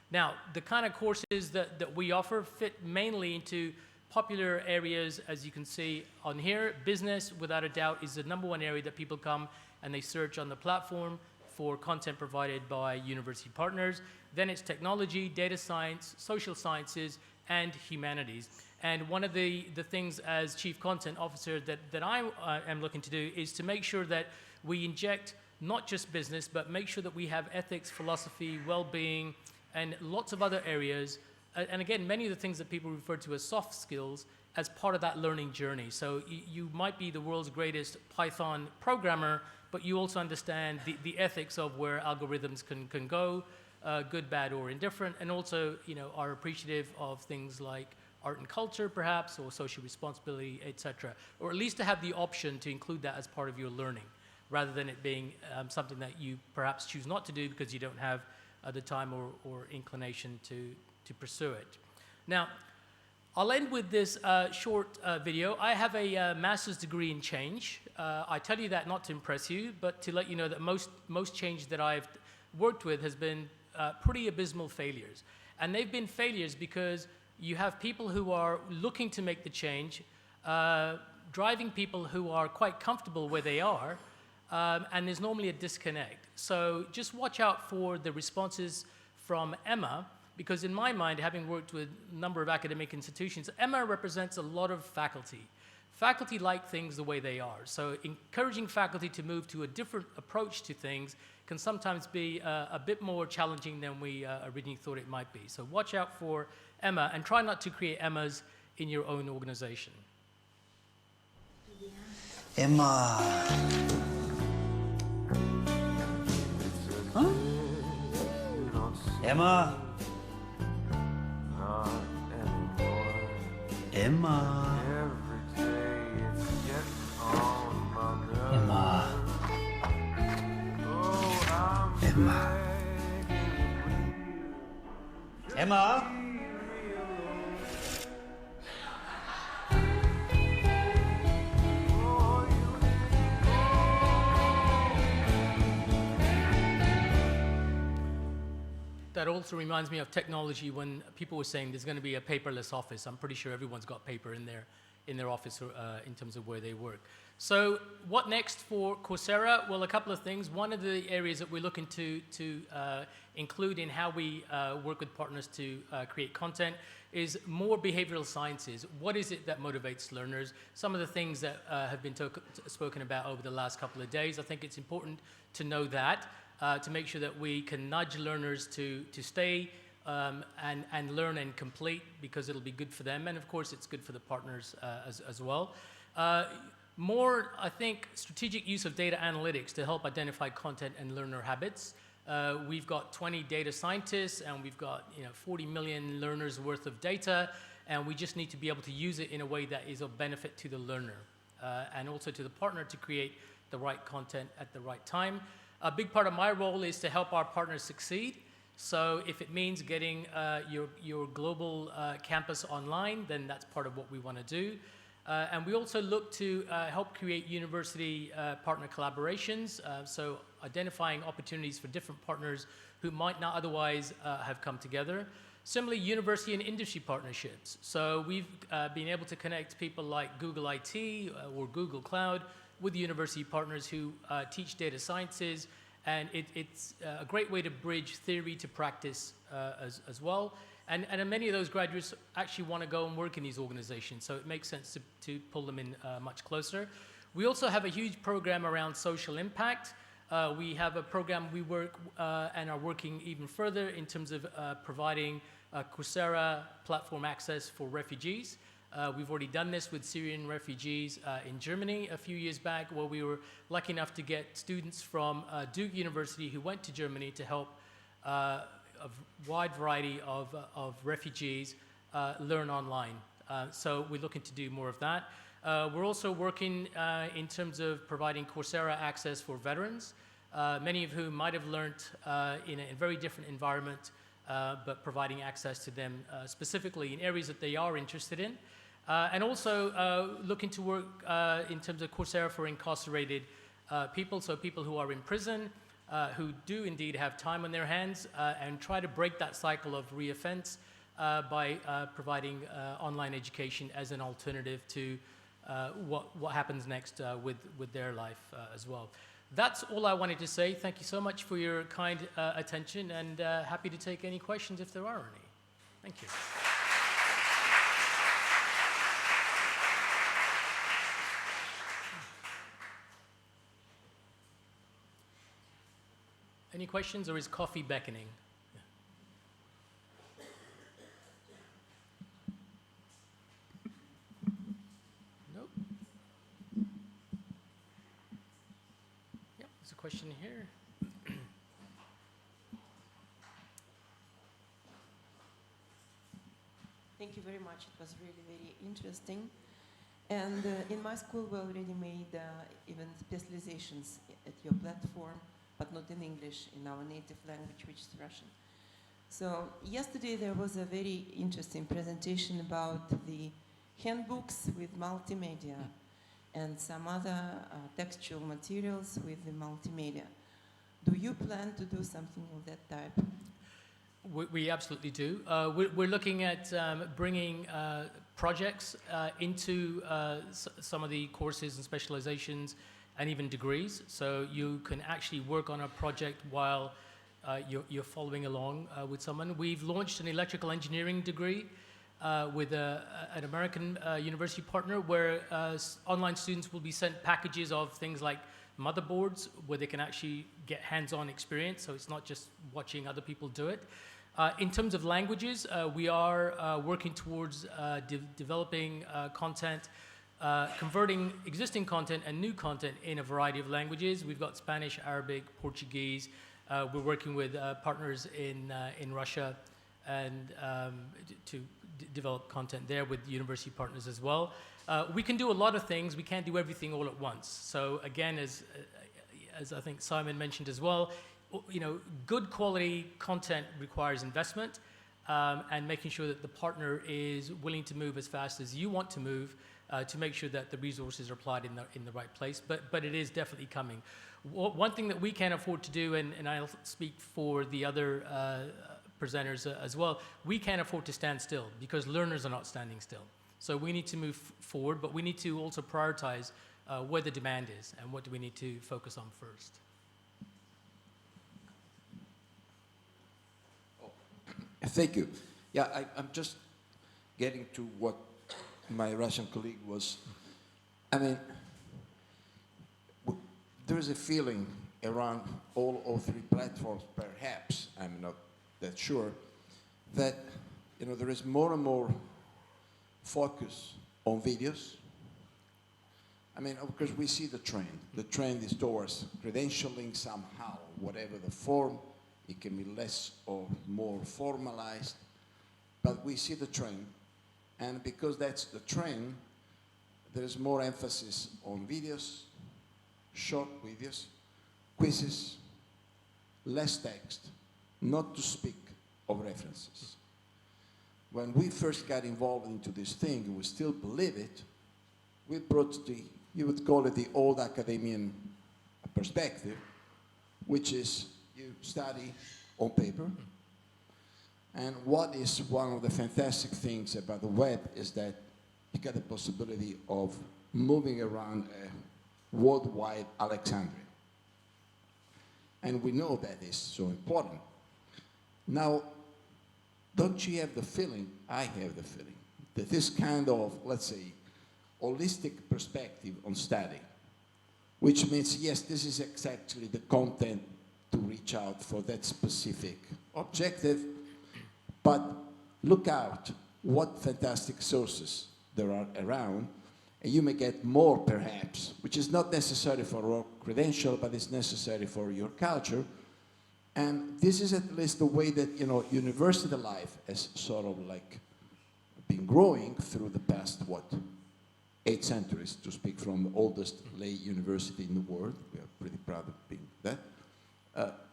Now, the kind of courses that we offer fit mainly into popular areas, as you can see on here. Business, without a doubt, is the #1 area that people come and they search on the platform for content provided by university partners. Then it's technology, data science, social sciences, and humanities. And one of the things as Chief Content Officer that I am looking to do is to make sure that we inject not just business, but make sure that we have ethics, philosophy, well-being, and lots of other areas. And again, many of the things that people refer to as soft skills as part of that learning journey. So you might be the world's greatest Python programmer, but you also understand the ethics of where algorithms can go, good, bad, or indifferent, and also, are appreciative of things like art and culture, perhaps, or social responsibility, etc. Or at least to have the option to include that as part of your learning, rather than it being something that you perhaps choose not to do because you don't have the time or inclination to pursue it. Now, I'll end with this short video. I have a master's degree in change. I tell you that not to impress you, but to let you know that most change that I've worked with has been pretty abysmal failures. And they've been failures because you have people who are looking to make the change, driving people who are quite comfortable where they are, and there's normally a disconnect. So just watch out for the responses from Emma, because in my mind, having worked with a number of academic institutions, Emma represents a lot of faculty. Faculty like things the way they are. So encouraging faculty to move to a different approach to things can sometimes be a bit more challenging than we originally thought it might be. So watch out for Emma, and try not to create Emmas in your own organization. Emma. Huh? Emma. Emma. Emma. Emma. Emma. That also reminds me of technology when people were saying there's going to be a paperless office. I'm pretty sure everyone's got paper in their office in terms of where they work. So what next for Coursera? Well, a couple of things. One of the areas that we're looking to include in how we work with partners to create content is more behavioral sciences. What is it that motivates learners? Some of the things that have been spoken about over the last couple of days. I think it's important to know that. To make sure that we can nudge learners to stay and learn and complete, because it'll be good for them, and of course it's good for the partners as well. More, I think, strategic use of data analytics to help identify content and learner habits. We've got 20 data scientists, and we've got 40 million learners worth of data, and we just need to be able to use it in a way that is of benefit to the learner and also to the partner to create the right content at the right time. A big part of my role is to help our partners succeed. So if it means getting your global campus online, then that's part of what we want to do. And we also look to help create university partner collaborations, so identifying opportunities for different partners who might not otherwise have come together. Similarly, university and industry partnerships. So we've been able to connect people like Google IT or Google Cloud with university partners who teach data sciences, and it's a great way to bridge theory to practice as well. And many of those graduates actually want to go and work in these organizations, so it makes sense to pull them in much closer. We also have a huge program around social impact. We have a program we work and are working even further in terms of providing Coursera platform access for refugees. We've already done this with Syrian refugees in Germany a few years back, where we were lucky enough to get students from Duke University who went to Germany to help a wide variety of refugees learn online. So we're looking to do more of that. We're also working in terms of providing Coursera access for veterans, many of whom might have learned in a very different environment, but providing access to them specifically in areas that they are interested in. And also looking to work in terms of Coursera for incarcerated people, so people who are in prison, who do indeed have time on their hands, and try to break that cycle of reoffense by providing online education as an alternative to what happens next with their life as well. That's all I wanted to say. Thank you so much for your kind attention, and happy to take any questions if there are any. Thank you. Any questions, or is coffee beckoning? Nope. Yep, there's a question here. Thank you very much. It was really very interesting. And in my school, we already made even specializations at your platform, but not in English, in our native language, which is Russian. So yesterday there was a very interesting presentation about the handbooks with multimedia and some other textual materials with the multimedia. Do you plan to do something of that type? We absolutely do. We're looking at bringing projects into some of the courses and specializations and even degrees. So you can actually work on a project while you're following along with someone. We've launched an electrical engineering degree with an American university partner, where online students will be sent packages of things like motherboards, where they can actually get hands-on experience, so it's not just watching other people do it. In terms of languages, we are working towards developing content, converting existing content and new content in a variety of languages. We've got Spanish, Arabic, Portuguese. We're working with partners in Russia and to develop content there with university partners as well. We can do a lot of things. We can't do everything all at once. So again, as I think Simon mentioned as well, you know, good quality content requires investment, and making sure that the partner is willing to move as fast as you want to move, to make sure that the resources are applied in the right place. But it is definitely coming. One thing that we can't afford to do, and I'll speak for the other presenters as well, we can't afford to stand still, because learners are not standing still. So we need to move forward, but we need to also prioritize where the demand is and what do we need to focus on first. Thank you. Yeah, I'm just getting to what my Russian colleague was. I mean, there is a feeling around all three platforms, perhaps, I'm not that sure, that, you know, there is more and more focus on videos. I mean, of course, we see the trend. The trend is towards credentialing somehow, whatever the form. It can be less or more formalized, but we see the trend. And because that's the trend, there's more emphasis on videos, short videos, quizzes, less text, not to speak of references. When we first got involved into this thing, and we still believe it, we brought you would call it the old academian perspective, which is you study on paper. And what is one of the fantastic things about the web is that you get the possibility of moving around a worldwide Alexandria. And we know that is so important. Now, don't you have the feeling, I have the feeling, that this kind of, let's say, holistic perspective on study which means, yes, this is exactly the content to reach out for that specific objective, but look out what fantastic sources there are around, and you may get more perhaps, which is not necessary for your credential, but is necessary for your culture. And this is at least the way that, you know, university life has sort of like been growing through the past, 8 centuries, to speak from the oldest lay university in the world. We are pretty proud of being that.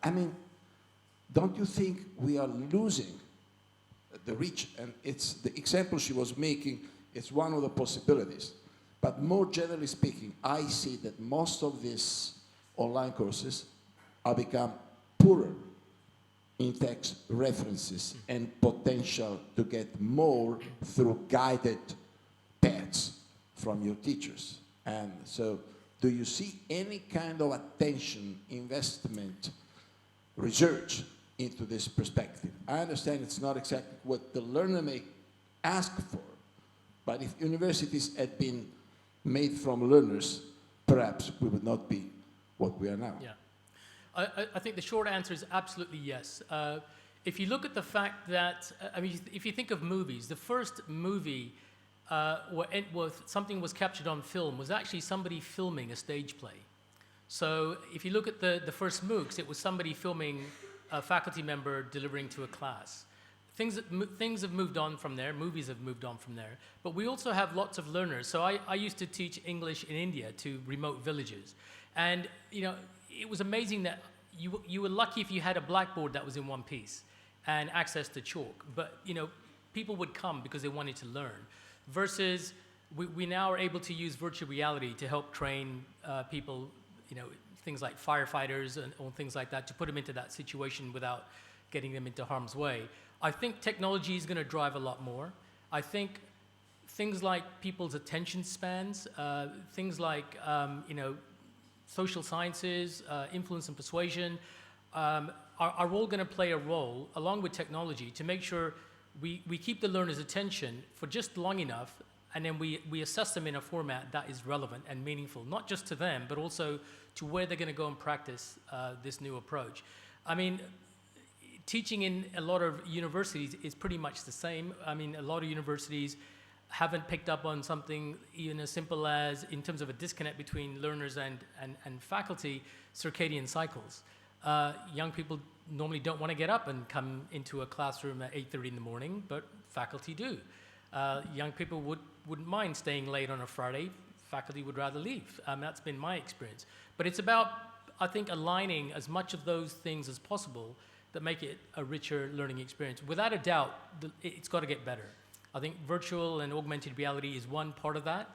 I mean, don't you think we are losing the reach? And it's the example she was making, it's one of the possibilities. But more generally speaking, I see that most of these online courses are become poorer in text references and potential to get more through guided paths from your teachers. And so, do you see any kind of attention, investment, research into this perspective? I understand it's not exactly what the learner may ask for, but if universities had been made from learners, perhaps we would not be what we are now. Yeah. I think the short answer is absolutely yes. If you look at the fact that, I mean, if you think of movies, the first movie where something was captured on film was actually somebody filming a stage play. So if you look at the first MOOCs, it was somebody filming a faculty member delivering to a class. Things have moved on from there, movies have moved on from there, but we also have lots of learners. So I used to teach English in India to remote villages. And, you know, it was amazing that you were lucky if you had a blackboard that was in one piece and access to chalk. But, you know, people would come because they wanted to learn. Versus we now are able to use virtual reality to help train people, you know, things like firefighters or things like that, to put them into that situation without getting them into harm's way. I think technology is going to drive a lot more. I think things like people's attention spans, things like, you know, social sciences, influence and persuasion, are all going to play a role, along with technology, to make sure we keep the learner's attention for just long enough, and then we assess them in a format that is relevant and meaningful, not just to them, but also to where they're going to go and practice this new approach. I mean, teaching in a lot of universities is pretty much the same. I mean, a lot of universities haven't picked up on something even as simple as, in terms of a disconnect between learners and faculty, circadian cycles. Young people normally don't want to get up and come into a classroom at 8:30 in the morning, but faculty do. Young people wouldn't mind staying late on a Friday. Faculty would rather leave. That's been my experience. But it's about, I think, aligning as much of those things as possible that make it a richer learning experience. Without a doubt, it's got to get better. I think virtual and augmented reality is one part of that.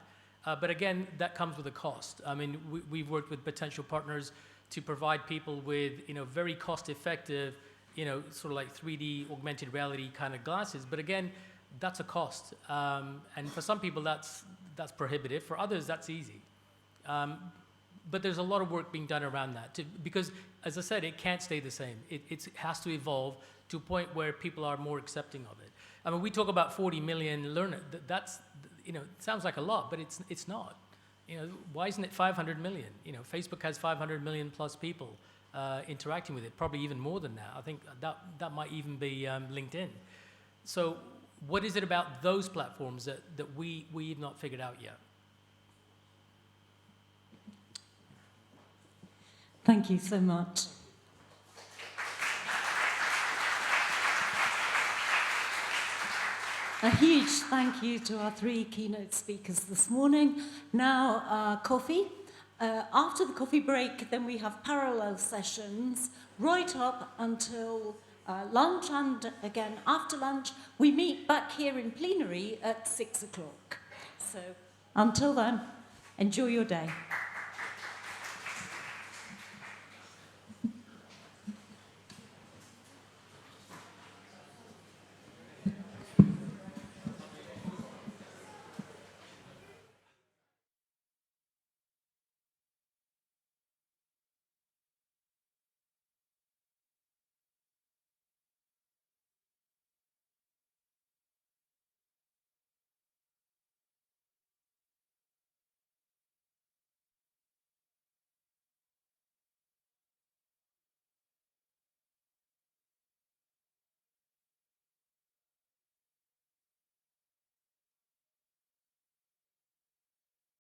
But again, that comes with a cost. I mean, we've worked with potential partners to provide people with, you know, very cost-effective, you know, sort of like 3D augmented reality kind of glasses. But again, that's a cost. And for some people, that's prohibitive. For others, that's easy. But there's a lot of work being done around that, because, as I said, it can't stay the same. It has to evolve to a point where people are more accepting of it. I mean, we talk about 40 million learners. That's, you know, it sounds like a lot, but it's not. You know, why isn't it 500 million? You know, Facebook has 500 million plus people interacting with it, probably even more than that. I think that might even be LinkedIn. So what is it about those platforms that we've not figured out yet? Thank you so much. A huge thank you to our 3 keynote speakers this morning. Now, coffee. After the coffee break, then we have parallel sessions right up until lunch, and again after lunch, we meet back here in Plenary at 6 o'clock. So until then, enjoy your day.